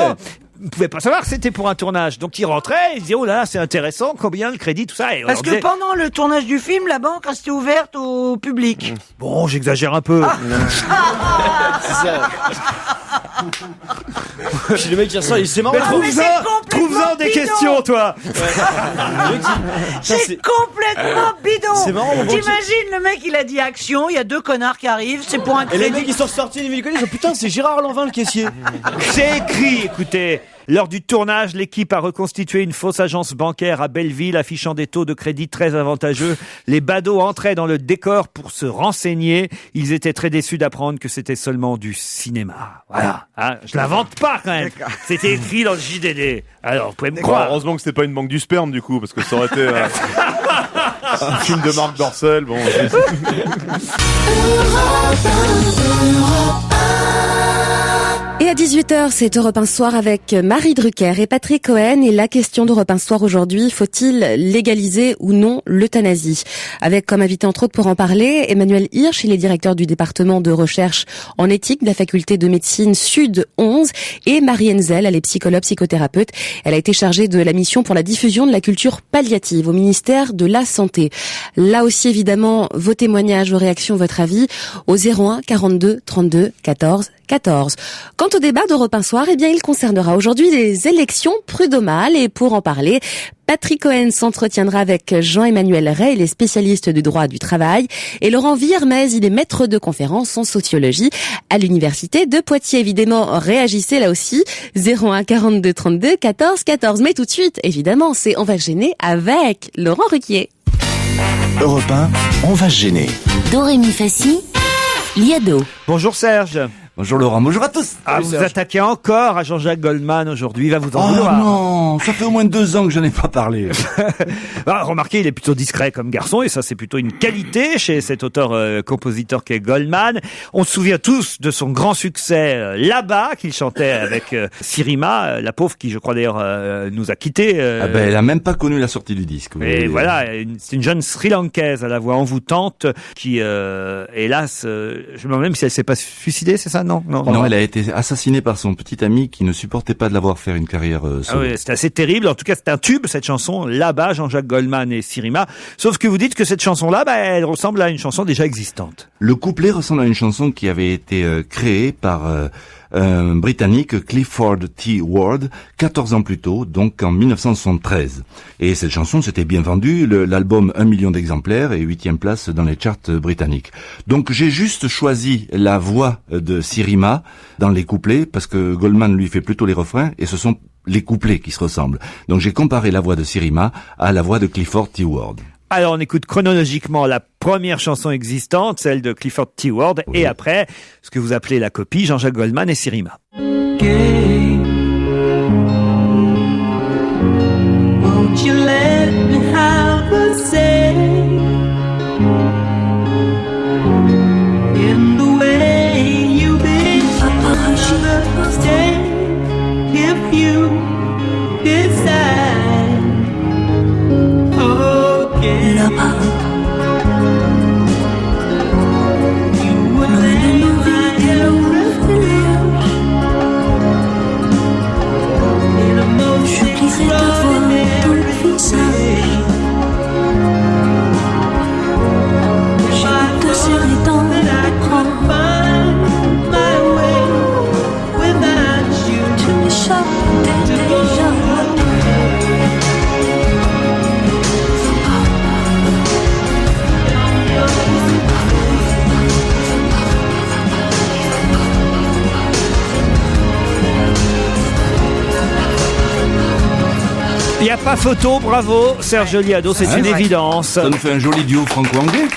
Ils ne pouvaient pas savoir que c'était pour un tournage. Donc ils rentraient, ils disaient oh là là c'est intéressant, combien le crédit, tout ça. Et on Parce leur disait, que pendant le tournage du film, la banque restait ouverte au public. bon, j'exagère un peu. C'est ça. Puis le mec qui ressort, c'est marrant. Mais trouve-en des questions, toi. C'est complètement bidon. C'est marrant, mon bon. T'imagines, le mec, il a dit action, il y a 2 connards qui arrivent, c'est pour un Et crédit. les mecs, ils sont sortis des véhicules, ils disent putain, c'est Gérard Lanvin le caissier. C'est écrit, écoutez. Lors du tournage, l'équipe a reconstitué une fausse agence bancaire à Belleville affichant des taux de crédit très avantageux. Les badauds entraient dans le décor pour se renseigner. Ils étaient très déçus d'apprendre que c'était seulement du cinéma. Voilà. Hein, je l'invente pas quand même. C'était écrit dans le JDD. Alors, vous pouvez me croire. Heureusement que c'était pas une banque du sperme du coup, parce que ça aurait été un film de Marc Dorcel. Bon. Et à 18h, c'est Europe 1 Soir avec Marie Drucker et Patrick Cohen. Et la question d'Europe 1 Soir aujourd'hui, faut-il légaliser ou non l'euthanasie? Avec comme invité entre autres pour en parler, Emmanuel Hirsch, il est directeur du département de recherche en éthique de la faculté de médecine Sud 11, et Marie Henzel, elle est psychologue, psychothérapeute. Elle a été chargée de la mission pour la diffusion de la culture palliative au ministère de la Santé. Là aussi, évidemment, vos témoignages, vos réactions, votre avis au 01 42 32 14 14. Quant au débat d'Europe 1 Soir, eh bien, il concernera aujourd'hui les élections prud'homales. Et pour en parler, Patrick Cohen s'entretiendra avec Jean-Emmanuel Ray, il est spécialiste du droit du travail, et Laurent Viermez, il est maître de conférences en sociologie à l'université de Poitiers. Évidemment, réagissez là aussi, 01 42 32 14 14. Mais tout de suite, évidemment, c'est On va se gêner avec Laurent Ruquier. Europe 1, on va se gêner. Dorémy Fassi, Liado. Bonjour Serge. Bonjour Laurent, bonjour à tous. Ah, vous attaquez encore à Jean-Jacques Goldman aujourd'hui, il va vous en Oh vouloir. non, ça fait au moins 2 ans que je n'ai pas parlé. Remarquez, il est plutôt discret comme garçon, et ça c'est plutôt une qualité chez cet auteur-compositeur qu'est Goldman. On se souvient tous de son grand succès là-bas, qu'il chantait avec Sirima, la pauvre qui je crois d'ailleurs nous a quittés. Elle a même pas connu la sortie du disque. Et voilà, c'est une jeune Sri-Lankaise à la voix envoûtante qui, hélas, je me demande même si elle s'est pas suicidée, c'est ça? Non, elle a été assassinée par son petit ami qui ne supportait pas de la voir faire une carrière solo. Ah oui, c'est assez terrible. En tout cas, c'est un tube, cette chanson, là-bas, Jean-Jacques Goldman et Sirima. Sauf que vous dites que cette chanson-là, elle ressemble à une chanson déjà existante. Le couplet ressemble à une chanson qui avait été créée par un Britannique, Clifford T. Ward, 14 ans plus tôt, donc en 1973. Et cette chanson s'était bien vendue, l'album 1 million d'exemplaires et 8e place dans les charts britanniques. Donc j'ai juste choisi la voix de Sirima dans les couplets, parce que Goldman lui fait plutôt les refrains, et ce sont les couplets qui se ressemblent. Donc j'ai comparé la voix de Sirima à la voix de Clifford T. Ward. Alors on écoute chronologiquement la première chanson existante, celle de Clifford T. Ward, oui. Et après, ce que vous appelez la copie, Jean-Jacques Goldman et Sirima. Okay. Won't you let me have a say in the way you stay if you decide. Là-bas, loin de nos vies et nos refuges, je pliserai ta voix dans le visage, je te serrai dans le bras, tu m'échappes déjà. Il n'y a pas photo, bravo Serge Liado, c'est une évidence. Ça nous fait un joli duo franco-anglais.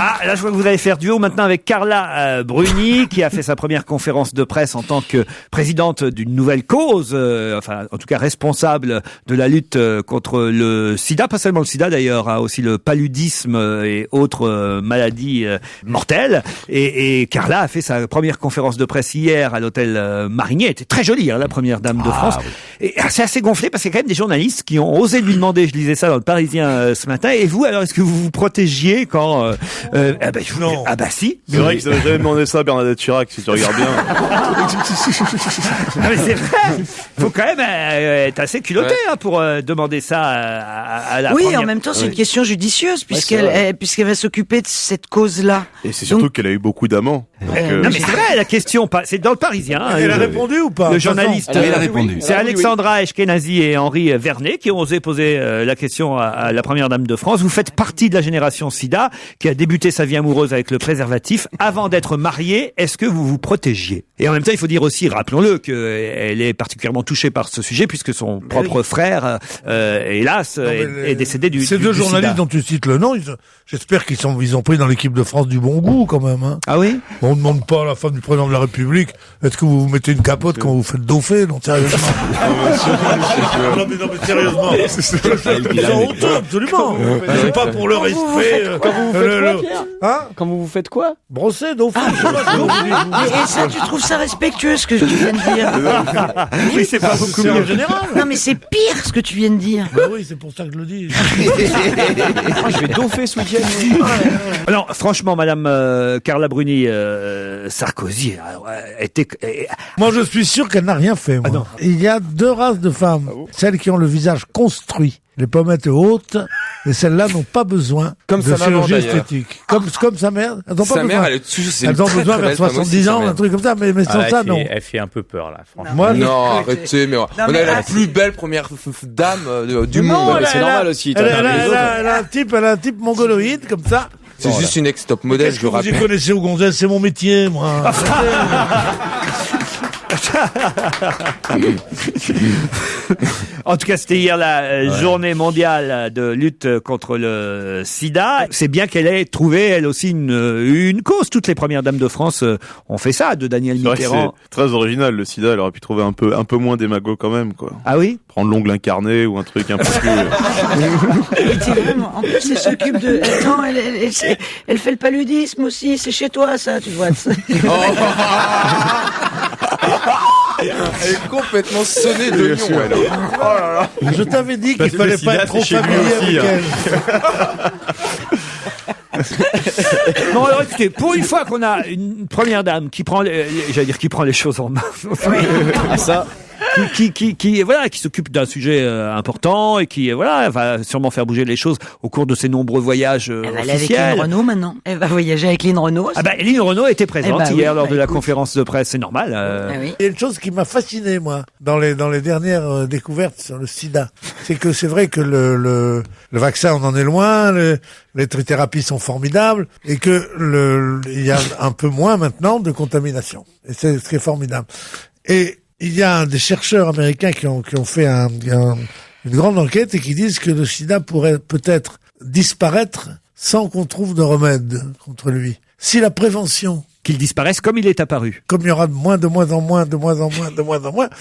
Ah, là, je vois que vous allez faire duo maintenant avec Carla Bruni, qui a fait sa première conférence de presse en tant que présidente d'une nouvelle cause, enfin, en tout cas responsable de la lutte contre le sida, pas seulement le sida d'ailleurs, hein, aussi le paludisme et autres maladies mortelles. Et Carla a fait sa première conférence de presse hier à l'hôtel Marigny. Elle était très jolie, hein, la première dame de France. Oui. Et c'est assez gonflé parce qu'il y a quand même des journalistes qui ont osé lui demander, je lisais ça dans le Parisien ce matin, et vous, alors, est-ce que vous vous protégiez quand... non. Ah bah si. C'est vrai qu'ils avaient jamais demandé ça à Bernadette Chirac, si tu regardes bien. Non mais c'est vrai. Faut quand même être assez culotté pour demander ça à la première. Oui, en même temps, c'est une question judicieuse puisqu'elle va s'occuper de cette cause-là. Et c'est surtout qu'elle a eu beaucoup d'amants. Non mais c'est vrai, la question, c'est dans le Parisien. Elle a répondu ou pas? Le journaliste. Elle a répondu. C'est Alexandra Eshkenazi et Henri Vernet qui ont osé poser la question à la première dame de France. Vous faites partie de la génération SIDA qui a débuté sa vie amoureuse avec le préservatif avant d'être mariée. Est-ce que vous vous protégiez? Et en même temps, il faut dire aussi, rappelons-le, qu'elle est particulièrement touchée par ce sujet puisque son propre frère, hélas, est décédé du Ces deux journalistes sida. dont tu cites le nom, j'espère qu'ils ont pris dans l'équipe de France du bon goût quand même. Hein. Ah oui? Oui, On demande pas à la femme du président de la République, est-ce que vous vous mettez une capote quand vous faites daupher? Non, sérieusement. non, mais sérieusement. C'est honteux, absolument. C'est pas pour le respect. Quand vous vous faites quoi, Pierre? Hein? Quand vous vous faites quoi? Brosser, daupher. Et ça, tu trouves ça respectueux, ce que tu viens de dire? Oui, c'est pas beaucoup mieux en général. Non, mais c'est pire, ce que tu viens de dire. Bah oui, c'est pour ça que je le dis. Moi, je vais daupher ce week-end. Non, franchement, Madame Carla Bruni, Sarkozy était... Moi, je suis sûr qu'elle n'a rien fait. Moi. Il y a deux races de femmes. Celles qui ont le visage construit, les pommettes hautes, et celles-là n'ont pas besoin Comme de sa maman, chirurgie d'ailleurs. esthétique. Comme sa mère. Elles ont pas Sa besoin. mère, elle est toujours, c'est une Elles ont très, besoin très vers belle femme 70 aussi, sa ans, mère. un truc comme ça, mais sans ça, non. Elle fait un peu peur, là, franchement. Moi, Non, arrêtez, mais on a la plus belle première dame du monde. C'est normal aussi. Elle a un type mongoloïde, comme ça. C'est juste une ex-top modèle, je Vous y rappelle. connaissez aux gonzesses, c'est mon métier, moi. En tout cas, c'était hier la journée mondiale de lutte contre le sida. C'est bien qu'elle ait trouvé, elle aussi, une cause. Toutes les premières dames de France ont fait ça, de Daniel C'est vrai que Mitterrand. c'est très original, le sida, elle aurait pu trouver un peu moins démago quand même, quoi. Ah oui? Prendre l'ongle incarné ou un truc un peu plus... Et t'es vraiment, en plus, elle s'occupe de, attends, elle fait le paludisme aussi, c'est chez toi, ça, tu vois. Elle est complètement sonnée de lion, elle. Oh là là. Je t'avais dit Parce qu'il que fallait le sida, pas être trop c'est chez lui familier aussi, avec hein. elle. Non, alors écoutez, pour une fois qu'on a une première dame qui prend qui prend les choses en main. Ça. Qui s'occupe d'un sujet important et qui va sûrement faire bouger les choses au cours de ses nombreux voyages Elle va aller avec officiels. Lynn Renaud maintenant. Elle va voyager avec Lynn Renaud. Ah bah, Lynn Renaud était présente hier lors de la écoute. conférence de presse, c'est normal. Il y a une chose qui m'a fasciné, moi, dans les dernières découvertes sur le sida. C'est que c'est vrai que le vaccin, on en est loin, les thérapies sont formidables, et que il y a un peu moins maintenant de contamination. Et c'est ce qui est formidable. Et il y a des chercheurs américains qui ont fait une grande enquête et qui disent que le sida pourrait peut-être disparaître sans qu'on trouve de remède contre lui. Si la prévention... Qu'il disparaisse comme il est apparu. Comme il y aura de moins en moins. Vous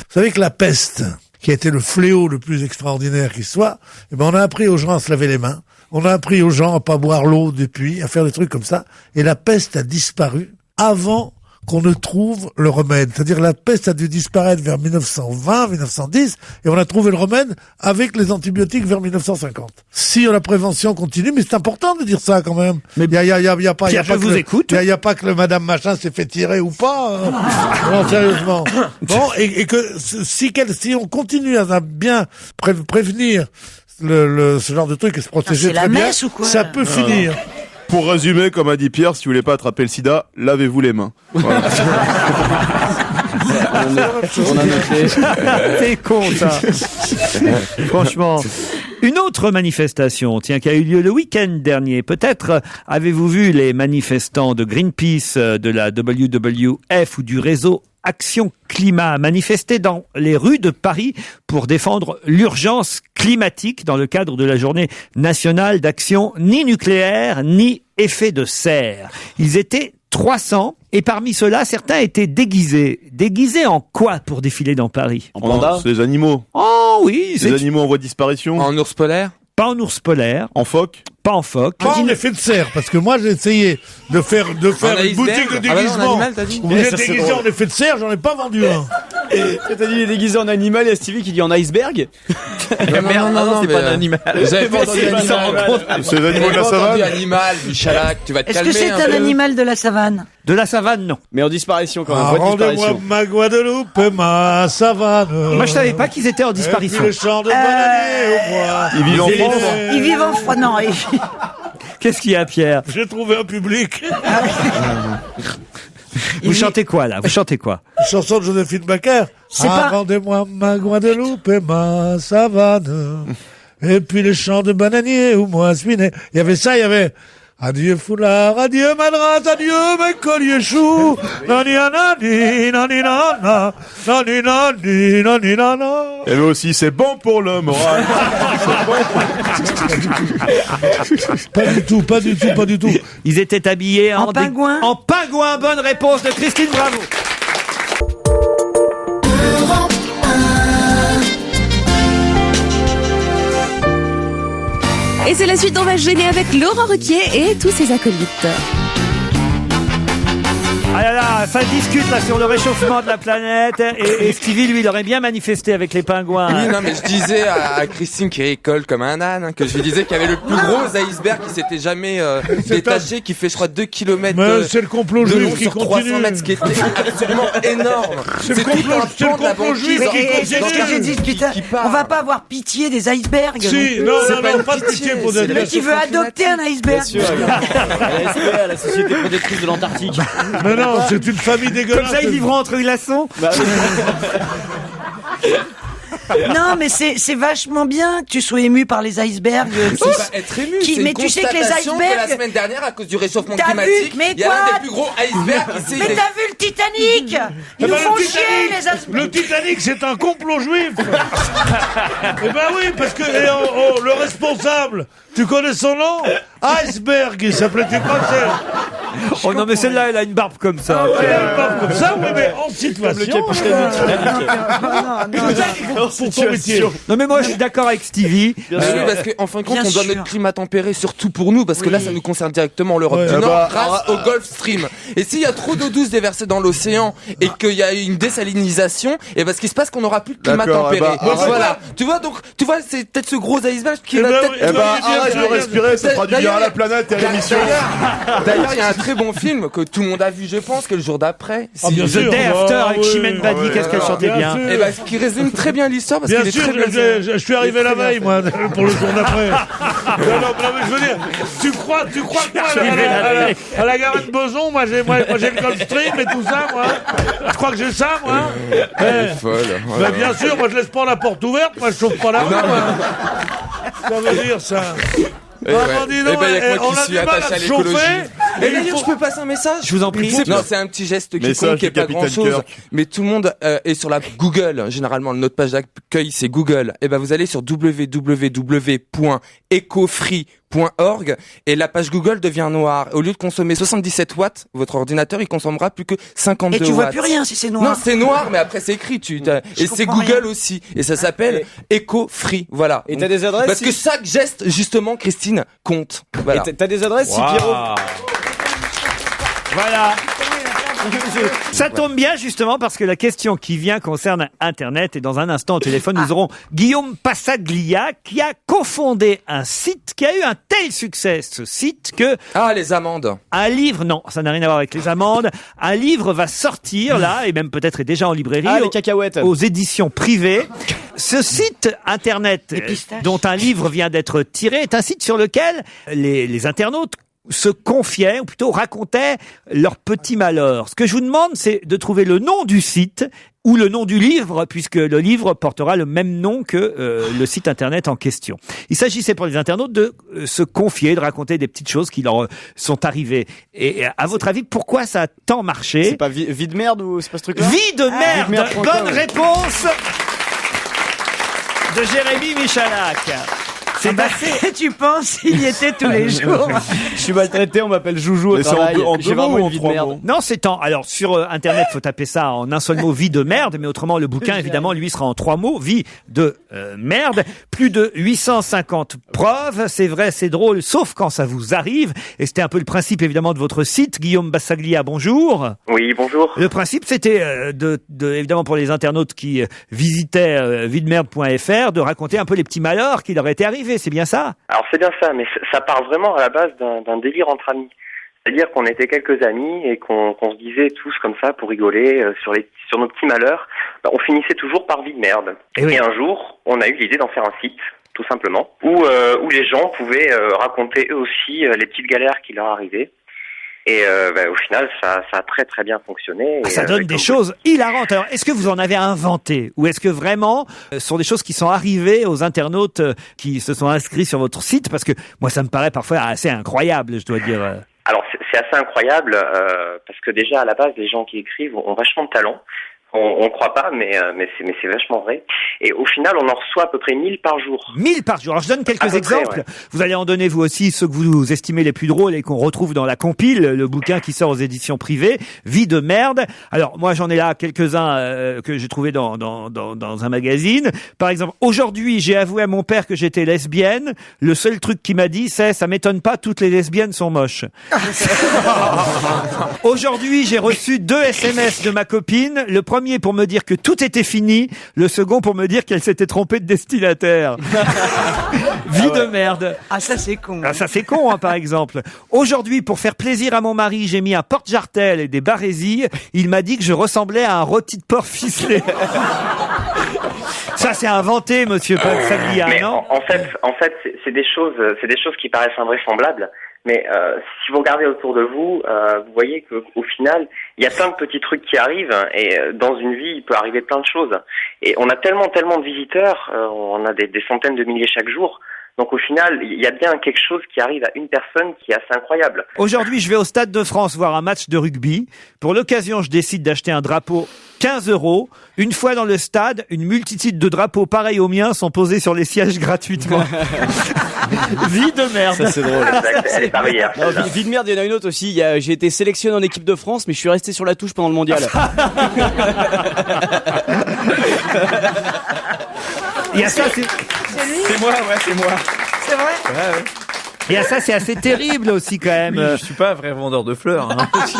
savez que la peste, qui a été le fléau le plus extraordinaire qui soit, eh ben on a appris aux gens à se laver les mains. On a appris aux gens à pas boire l'eau du puits, à faire des trucs comme ça. Et la peste a disparu avant qu'on ne trouve le remède. C'est-à-dire la peste a dû disparaître vers 1920, 1910, et on a trouvé le remède avec les antibiotiques vers 1950. Si la prévention continue, mais c'est important de dire ça quand même. Mais il y a pas, Pierre, je vous écoute. Il y a pas que le Madame Machin s'est fait tirer ou pas. Non, sérieusement. Bon, et que si on continue à bien prévenir ce genre de truc et se protéger très bien, ça peut finir. Pour résumer, comme a dit Pierre, si vous voulez pas attraper le sida, lavez-vous les mains. Voilà. On a noté. C'est con, ça. Franchement. Une autre manifestation, qui a eu lieu le week-end dernier. Peut-être avez-vous vu les manifestants de Greenpeace, de la WWF ou du réseau Action Climat manifester dans les rues de Paris pour défendre l'urgence climatique dans le cadre de la journée nationale d'action ni nucléaire ni effet de serre. Ils étaient 300 et parmi ceux-là, certains étaient déguisés. Déguisés en quoi pour défiler dans Paris? En panda? C'est les animaux. Oh oui, les animaux en voie de disparition. En ours polaire? Pas en ours polaire. En phoque? Pas en phoque. Pas en effet de serre, parce que moi j'ai essayé de faire une boutique de déguisement. Vous êtes déguisé en effet de serre, j'en ai pas vendu un. T'as dit il est déguisé en animal et Stevie qui dit en iceberg. Non, c'est pas un animal. Vous avez pas entendu animal. C'est les animaux de la savane. Animal, Michalak, tu vas te calmer. Est-ce que c'est un animal de la savane? De la savane, non. Mais en disparition quand même. Rendez-moi ma Guadeloupe, ma savane. Moi je savais pas qu'ils étaient en disparition. Le champ de bananier au bois. Ils vivent en France. Ils vivent en froid, non. Qu'est-ce qu'il y a, Pierre? J'ai trouvé un public. Vous chantez quoi, là? Vous chantez quoi? Une chanson de Joséphine Baker. Rendez-moi ma Guadeloupe et ma savane. Et puis les champs de bananiers où moi Swinet. Il y avait ça, il y avait Adieu foulard, adieu madras, adieu mes colliers choux. Nani nani nani nana, nani nani nani nana. Et lui aussi, c'est bon pour le moral. Pas du tout. Ils étaient habillés En pingouin. En pingouin, bonne réponse de Christine Bravo. Et c'est la suite, on va se gêner avec Laurent Ruquier et tous ses acolytes. Ah là là, ça discute là sur le réchauffement de la planète et Stevie, lui, il aurait bien manifesté avec les pingouins. Oui, non, mais je disais à Christine qui rigole comme un âne, hein, que je lui disais qu'il y avait le plus gros iceberg qui s'était jamais détaché, qui fait, je crois, 2 km c'est le complot de long juif qui sur 300 continue. mètres, ce qui était absolument énorme. C'est le complot juif qui J'ai dit, putain, on va pas avoir pitié des icebergs. Si, non, pas de pitié pour des Le mec qui veut adopter un iceberg. La Société protectrice de l'Antarctique. Mais non, c'est une famille dégueulasse. Comme ça, ils vivront entre glaçons. Non, mais c'est vachement bien que tu sois ému par les icebergs. C'est pas être ému, c'est mais une tu sais que les constatation que la icebergs. semaine dernière, à cause du réchauffement T'as climatique, vu, mais il y a quoi l'un des plus gros icebergs ici. Mais t'as vu le Titanic? Ils nous font chier, les icebergs. Le Titanic, c'est un complot juif. Eh ben oui, parce que le responsable, tu connais son nom? Iceberg, il s'appelait, tu connais? Oh non, mais celle-là, elle a une barbe comme ça. Elle a une barbe comme ça, oui, mais en situation. Pour ton métier. Non, mais moi, je suis d'accord avec Stevie. Oui, parce qu'en fin de compte, Bien on doit sûr. notre climat tempéré, surtout pour nous, parce que là, ça nous concerne directement l'Europe du Nord, grâce au Gulf Stream. Et s'il y a trop d'eau douce déversée dans l'océan et qu'il y a une désalinisation, et ben, ce qui se passe, qu'on n'aura plus de climat tempéré. Voilà. Tu vois, c'est peut-être ce gros iceberg qui va peut-être... arrête de respirer, ça fera du bien à la planète et à l'émission. D'ailleurs, il y a un très bon film que tout le monde a vu, je pense, que le jour d'après. Bien The sûr. Day After avec oui, Chimène Badi, qu'est-ce qu'elle chantait bien. Et ben, ce qui résume très bien l'histoire, parce Bien qu'il est sûr, très bien. je suis arrivé la veille, moi, pour le jour d'après. Non, mais je veux dire, tu crois que moi, à la Garenne Boson, moi j'ai le Gulf Stream et tout ça, moi. Je crois que j'ai ça, moi. Folle. Bah, bien sûr, moi je laisse pas la porte ouverte, moi je chauffe pas la main, moi. Ça veut dire ça. Et ben, il y a que moi qui suis attaché à l'écologie. Et d'ailleurs, je peux passer un message? Je vous en prie. Non, c'est un petit geste qui Message compte, qui est du pas Capitaine grand chose. Kirk. Mais tout le monde est sur la Google. Généralement, notre page d'accueil, c'est Google. Et ben, vous allez sur www.ecofree.org et la page Google devient noire. Au lieu de consommer 77 watts, votre ordinateur, il consommera plus que 52 watts. Et tu vois plus rien si c'est noir. Non, c'est noir, mais après c'est écrit. Et c'est comprends Google rien. aussi. Et ça s'appelle Eco-Free. Voilà. Et t'as des adresses, Parce que chaque geste, justement, Christine, compte. Voilà. Et t'as des adresses, si Pierrot? Voilà. Ça tombe bien justement parce que la question qui vient concerne Internet et dans un instant au téléphone nous aurons Guillaume Passaglia qui a cofondé un site qui a eu un tel succès, ce site, que les amendes. Un livre, non, ça n'a rien à voir avec les amendes. Un livre va sortir là et même peut-être est déjà en librairie. Les cacahuètes. Aux éditions privées. Ce site Internet dont un livre vient d'être tiré est un site sur lequel les internautes se confiaient, ou plutôt racontaient leurs petits malheurs. Ce que je vous demande, c'est de trouver le nom du site ou le nom du livre, puisque le livre portera le même nom que le site Internet en question. Il s'agissait pour les internautes de se confier, de raconter des petites choses qui leur sont arrivées. Et à votre avis, pourquoi ça a tant marché? C'est pas vie de merde ou c'est pas ce truc-là? Vie de merde. Bonne réponse de Jérémy Michalak. C'est passé. Tu penses, il y était tous les jours. Je suis maltraité, on m'appelle Joujou au travail. J'ai vraiment une vie de merde. Non, c'est alors sur Internet, faut taper ça en un seul mot, vie de merde, mais autrement le bouquin évidemment lui sera en 3 mots, vie de merde. Plus de 850 preuves, c'est vrai, c'est drôle, sauf quand ça vous arrive. Et c'était un peu le principe évidemment de votre site, Guillaume Bassaglia. Bonjour. Oui, bonjour. Le principe c'était évidemment pour les internautes qui visitaient videmerde.fr de raconter un peu les petits malheurs qui leur étaient arrivés. C'est bien ça? Alors c'est bien ça, mais ça part vraiment à la base d'un délire entre amis. C'est-à-dire qu'on était quelques amis et qu'on se disait tous comme ça pour rigoler sur nos petits malheurs. On finissait toujours par vie de merde. Et un jour, on a eu l'idée d'en faire un site, tout simplement, où les gens pouvaient raconter eux aussi les petites galères qui leur arrivaient. Et au final, ça a très très bien fonctionné. Ça donne des choses hilarantes. Alors, est-ce que vous en avez inventé ou est-ce que vraiment ce sont des choses qui sont arrivées aux internautes qui se sont inscrits sur votre site? Parce que moi, ça me paraît parfois assez incroyable, je dois dire. Alors, c'est assez incroyable parce que déjà, à la base, les gens qui écrivent ont vachement de talent. On croit pas, mais c'est vachement vrai. Et au final, on en reçoit à peu près 1000 par jour. 1000 par jour. Alors, je donne quelques exemples. Près, ouais. Vous allez en donner, vous aussi, ceux que vous estimez les plus drôles et qu'on retrouve dans la compile, le bouquin qui sort aux éditions privées, Vie de merde. Alors, moi, j'en ai là quelques-uns que j'ai trouvés dans un magazine. Par exemple, aujourd'hui, j'ai avoué à mon père que j'étais lesbienne. Le seul truc qu'il m'a dit, c'est « ça m'étonne pas, toutes les lesbiennes sont moches ». Aujourd'hui, j'ai reçu 2 SMS de ma copine. Le premier pour me dire que tout était fini, le second pour me dire qu'elle s'était trompée de destinataire. Vie de merde. Ah, ça c'est con. Ah, ça c'est con, hein, par exemple. Aujourd'hui, pour faire plaisir à mon mari, j'ai mis un porte-jartel et des barésilles. Il m'a dit que je ressemblais à un rôti de porc ficelé. Ça c'est inventé, monsieur Paglia, non? En fait, c'est des choses qui paraissent invraisemblables. Mais si vous regardez autour de vous, vous voyez qu'au final, il y a plein de petits trucs qui arrivent et dans une vie, il peut arriver plein de choses. Et on a tellement de visiteurs, on a des centaines de milliers chaque jour. Donc au final, il y a bien quelque chose qui arrive à une personne qui est assez incroyable. Aujourd'hui, je vais au Stade de France voir un match de rugby. Pour l'occasion, je décide d'acheter un drapeau 15 €. Une fois dans le stade, une multitude de drapeaux pareils aux miens sont posés sur les sièges gratuitement. Vie de merde. Ça, c'est drôle. Elle est pas meilleure. Non, vie de merde, il y en a une autre aussi. J'ai été sélectionné en équipe de France, mais je suis resté sur la touche pendant le mondial. Il y a ça, c'est moi, ouais, c'est moi. C'est vrai? Ouais. Et à ça, c'est assez terrible aussi quand même. Oui, je suis pas un vrai vendeur de fleurs. Hein. Je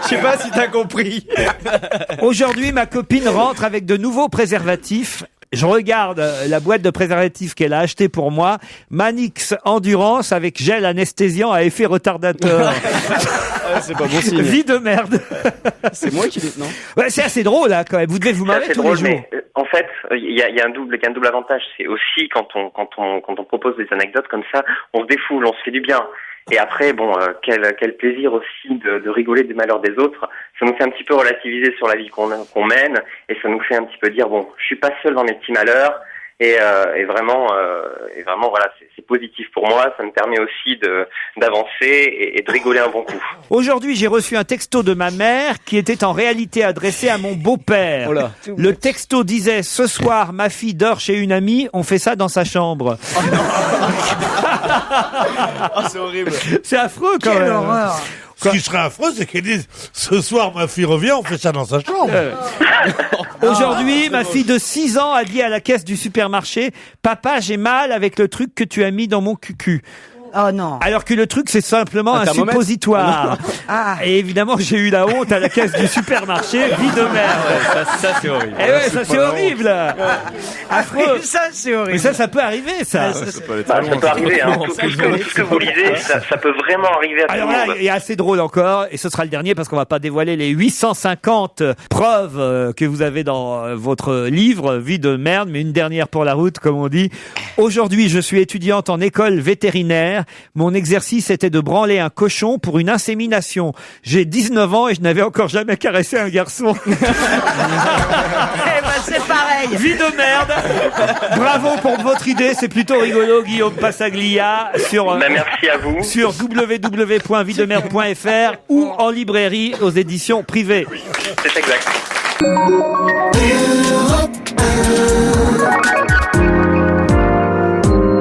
sais pas si t'as compris. Aujourd'hui, ma copine rentre avec de nouveaux préservatifs. Je regarde la boîte de préservatifs qu'elle a acheté pour moi. Manix Endurance avec gel anesthésiant à effet retardateur. C'est pas bon signe. Vie de merde. C'est moi qui l'ai, non? Ouais, c'est assez drôle, là, quand même. Vous devez vous marrer tous les jours. Mais, en fait, il y a un double avantage. C'est aussi quand on propose des anecdotes comme ça, on se défoule, on se fait du bien. Et après, bon, quel plaisir aussi de rigoler des malheurs des autres. Ça nous fait un petit peu relativiser sur la vie qu'on mène, et ça nous fait un petit peu dire bon, je suis pas seul dans mes petits malheurs. Et vraiment, voilà, c'est positif pour moi. Ça me permet aussi d'avancer et de rigoler un bon coup. Aujourd'hui, j'ai reçu un texto de ma mère qui était en réalité adressé à mon beau-père. Oh là. Le texto disait: ce soir, ma fille dort chez une amie. On fait ça dans sa chambre. Oh, c'est horrible. C'est affreux quand Quelle même. horreur. Ce qui serait affreux, c'est qu'elle dise ce soir ma fille revient, on fait ça dans sa chambre. Aujourd'hui, ma fille de 6 ans a dit à la caisse du supermarché: papa, j'ai mal avec le truc que tu as mis dans mon cucu. Oh non. Alors que le truc, c'est simplement un thermomètre. suppositoire. Ah. Et évidemment, j'ai eu la honte à la caisse du supermarché. Vie de merde. Ça c'est horrible. Eh ouais, ça c'est horrible. Affreux. Ça, c'est horrible. Mais ça peut arriver, ça. Ça peut aller Ça très loin. peut arriver, hein. Tout ce que vous lisez, ça peut vraiment arriver à tout Alors le là, monde. il y a assez drôle encore, et ce sera le dernier parce qu'on va pas dévoiler les 850 preuves que vous avez dans votre livre, Vie de merde, mais une dernière pour la route, comme on dit. Aujourd'hui, je suis étudiante en école vétérinaire. Mon exercice était de branler un cochon pour une insémination. J'ai 19 ans et je n'avais encore jamais caressé un garçon. Eh ben, c'est pareil. Vie de merde. Bravo pour votre idée, c'est plutôt rigolo, Guillaume Passaglia, sur Merci à vous. sur www.videmerde.fr ou en librairie aux éditions privées. C'est exact.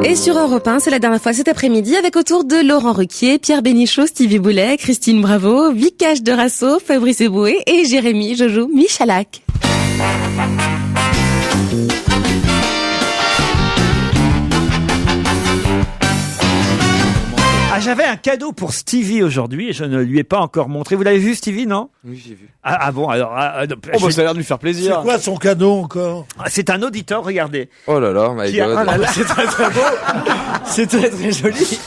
Et sur Europe 1, c'est la dernière fois cet après-midi avec autour de Laurent Ruquier, Pierre Bénichou, Stevie Boulet, Christine Bravo, Vikash de Rasso, Fabrice Eboué et Jérémy Jojo Michalak. Ah, j'avais un cadeau pour Stevie aujourd'hui et je ne lui ai pas encore montré. Vous l'avez vu, Stevie, non? Oui, j'ai vu. Ah bon, alors... Oh, bah, ça a l'air de lui faire plaisir. C'est quoi son cadeau encore? c'est un auditeur, regardez. Oh là là, my Qui a- God. oh là là. C'est très très beau. C'est très très joli.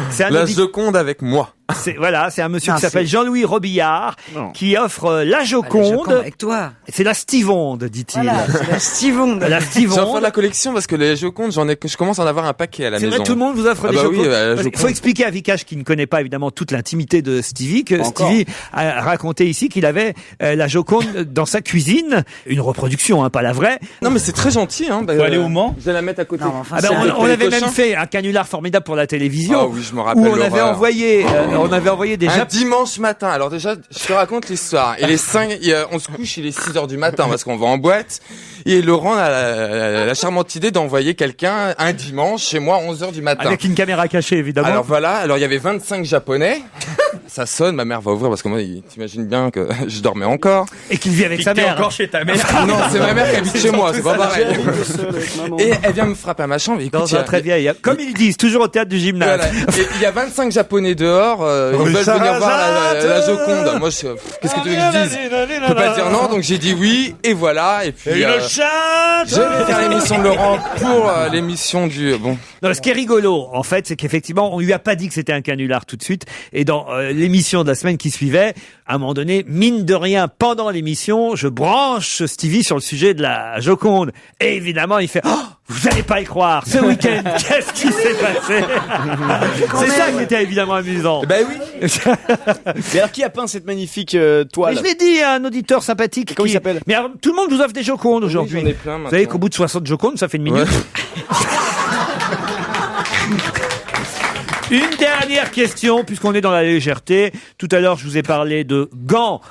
C'est un La auditeur. Joconde avec moi. C'est un monsieur qui s'appelle Jean-Louis Robillard qui offre la Joconde. Avec toi. C'est la Stivonde, dit-il. Voilà, c'est la Stivonde. La Stivonde. J'en fais de la collection parce que les Jocondes, je commence à en avoir un paquet à la C'est maison. vrai, tout le monde vous offre des Jocondes. Oui, Il faut expliquer à Vikash, qui ne connaît pas évidemment toute l'intimité de Stevie, que Stevie a raconté ici qu'il avait la Joconde dans sa cuisine, une reproduction, pas la vraie. Non, mais c'est très gentil. Faut aller au Mans. Je vais la mettre à côté. Non, enfin, on avait même fait un canular formidable pour la télévision. Ah oui, je me rappelle. Où on avait envoyé des un dimanche matin. Alors déjà, je te raconte l'histoire. Et on se couche, il est 6h du matin parce qu'on va en boîte. Et Laurent a la charmante idée d'envoyer quelqu'un un dimanche chez moi à 11h du matin. Avec une caméra cachée, évidemment. Alors voilà, il y avait 25 Japonais. Ça sonne, ma mère va ouvrir parce que moi, t'imagines bien que je dormais encore. Et qu'il vit avec sa mère. encore chez ta mère. Non, c'est ma mère qui habite chez moi, c'est pas pareil. Et elle vient me frapper à ma chambre. Dans un très vieille. Comme ils disent, toujours au théâtre du gymnase. Voilà. Et il y a 25 Japonais dehors, ils veulent venir voir la Joconde. Moi, qu'est-ce que tu veux que je dise? Je peux pas dire non, donc j'ai dit oui, et voilà. Et puis, je vais faire l'émission de Laurent pour l'émission du, bon. Non, ce qui est rigolo, en fait, c'est qu'effectivement, on lui a pas dit que c'était un canular tout de suite. Et dans l'émission de la semaine qui suivait, à un moment donné, mine de rien, pendant l'émission, je branche Stevie sur le sujet de la Joconde. Et évidemment, il fait « Oh, vous allez pas y croire, ce week-end, qu'est-ce qui s'est passé ?» C'est ça qui était évidemment amusant. Ben oui. Mais alors, qui a peint cette magnifique toile? Mais je l'ai dit à un auditeur sympathique. Comment il s'appelle? Mais alors, tout le monde vous offre des Jocondes aujourd'hui. J'en ai plein, vous savez qu'au bout de 60 Jocondes, ça fait une minute. Ouais. Une dernière question, puisqu'on est dans la légèreté. Tout à l'heure, je vous ai parlé de gants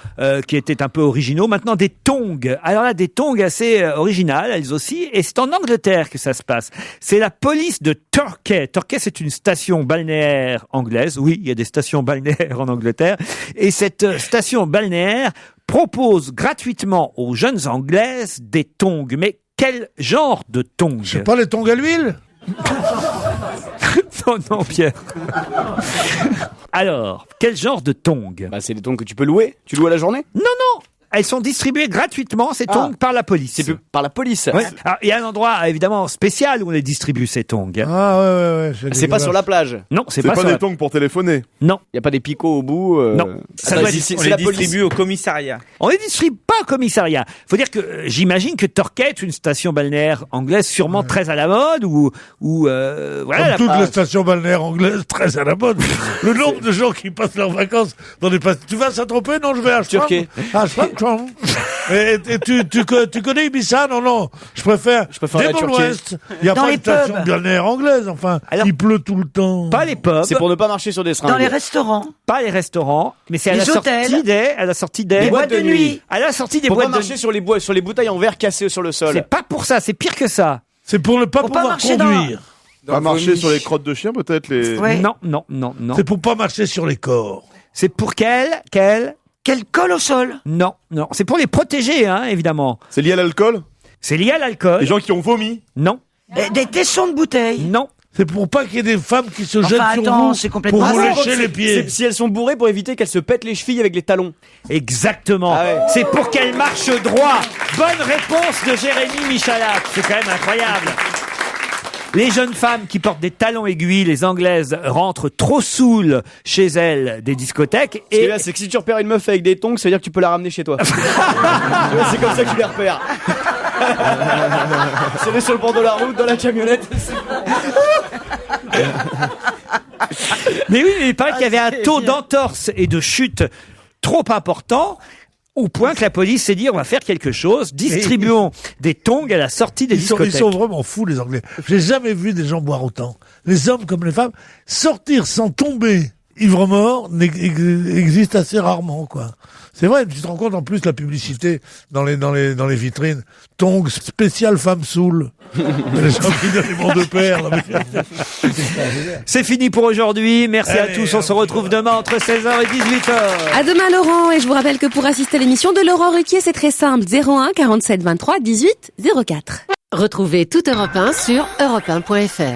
qui étaient un peu originaux. Maintenant, des tongs. Alors là, des tongs assez originales, elles aussi. Et c'est en Angleterre que ça se passe. C'est la police de Torquay. Torquay, c'est une station balnéaire anglaise. Oui, il y a des stations balnéaires en Angleterre. Et cette station balnéaire propose gratuitement aux jeunes Anglaises des tongs. Mais quel genre de tongs? C'est pas les tongs à l'huile? Non, Pierre. Alors, quel genre de tongs? C'est des tongs que tu peux louer. Tu loues à la journée? Non. Elles sont distribuées gratuitement, ces tongs, par la police. C'est par la police? Ouais. Alors, il y a un endroit, évidemment, spécial où on les distribue, ces tongs. Ah, ouais. C'est pas sur la plage? Non, c'est pas sur des tongs pour téléphoner? Non. Il y a pas des picots au bout? Non. Ça doit être, on les distribue au commissariat. On les distribue pas au commissariat. Faut dire que j'imagine que Torquay est une station balnéaire anglaise sûrement très à la mode ou voilà. Comme toutes les stations balnéaires anglaises très à la mode. Le nombre de gens qui passent leurs vacances dans des tu vas à Saint-Tropez? Non, je vais à Turquie. Et tu connais Ibiza? Non. Je préfère la Devon Turquie. West. Il n'y a Dans pas les de station pubs. balnéaire anglaise, enfin. Alors, il pleut tout le temps. Pas les pubs. C'est pour ne pas marcher sur des seringues. Dans les restaurants. Pas les restaurants, mais c'est à Les la hôtels. sortie des Les boîtes de nuit. À la sortie des Pour boîtes pas de marcher sur les bouteilles en verre cassées sur le sol. C'est pas pour ça, c'est pire que ça. C'est pour ne pas Pour pas pouvoir marcher conduire. Pas marcher sur les crottes de chien, peut-être les. Ouais. Non. C'est pour pas marcher sur les corps. C'est pour quel Qu'elle colle au sol. Non. C'est pour les protéger, évidemment. C'est lié à l'alcool? C'est lié à l'alcool. Les gens qui ont vomi? Non. Des tessons de bouteilles. Non. C'est pour pas qu'il y ait des femmes qui se jettent sur attends, vous c'est complètement pour vous faux. lécher les pieds. Si elles sont bourrées pour éviter qu'elles se pètent les chevilles avec les talons. Exactement. Ah ouais. C'est pour qu'elle marche droit. Bonne réponse de Jérémy Michalak. C'est quand même incroyable. Les jeunes femmes qui portent des talons aiguilles, les Anglaises, rentrent trop saoules chez elles des discothèques. Et là, c'est que si tu repères une meuf avec des tongs, ça veut dire que tu peux la ramener chez toi. C'est comme ça que tu les repères. C'est sur le bord de la route, dans la camionnette. Mais oui, mais il paraît qu'il y avait un taux d'entorse et de chute trop important, au point que la police s'est dit on va faire quelque chose, distribuons des tongs à la sortie des discothèques. Ils sont vraiment fous, les Anglais. J'ai jamais vu des gens boire autant. Les hommes comme les femmes, sortir sans tomber ivre-mort existe assez rarement, quoi. C'est vrai, tu te rends compte en plus la publicité dans les vitrines. Tongs spécial femme saoule. Les gens qui donnent les bons de père. C'est fini pour aujourd'hui. Merci à tous. On se retrouve demain entre 16h et 18h. À demain Laurent, et je vous rappelle que pour assister à l'émission de Laurent Ruquier, c'est très simple. 01 47 23 18 04. Retrouvez toute Europe 1 sur europe1.fr.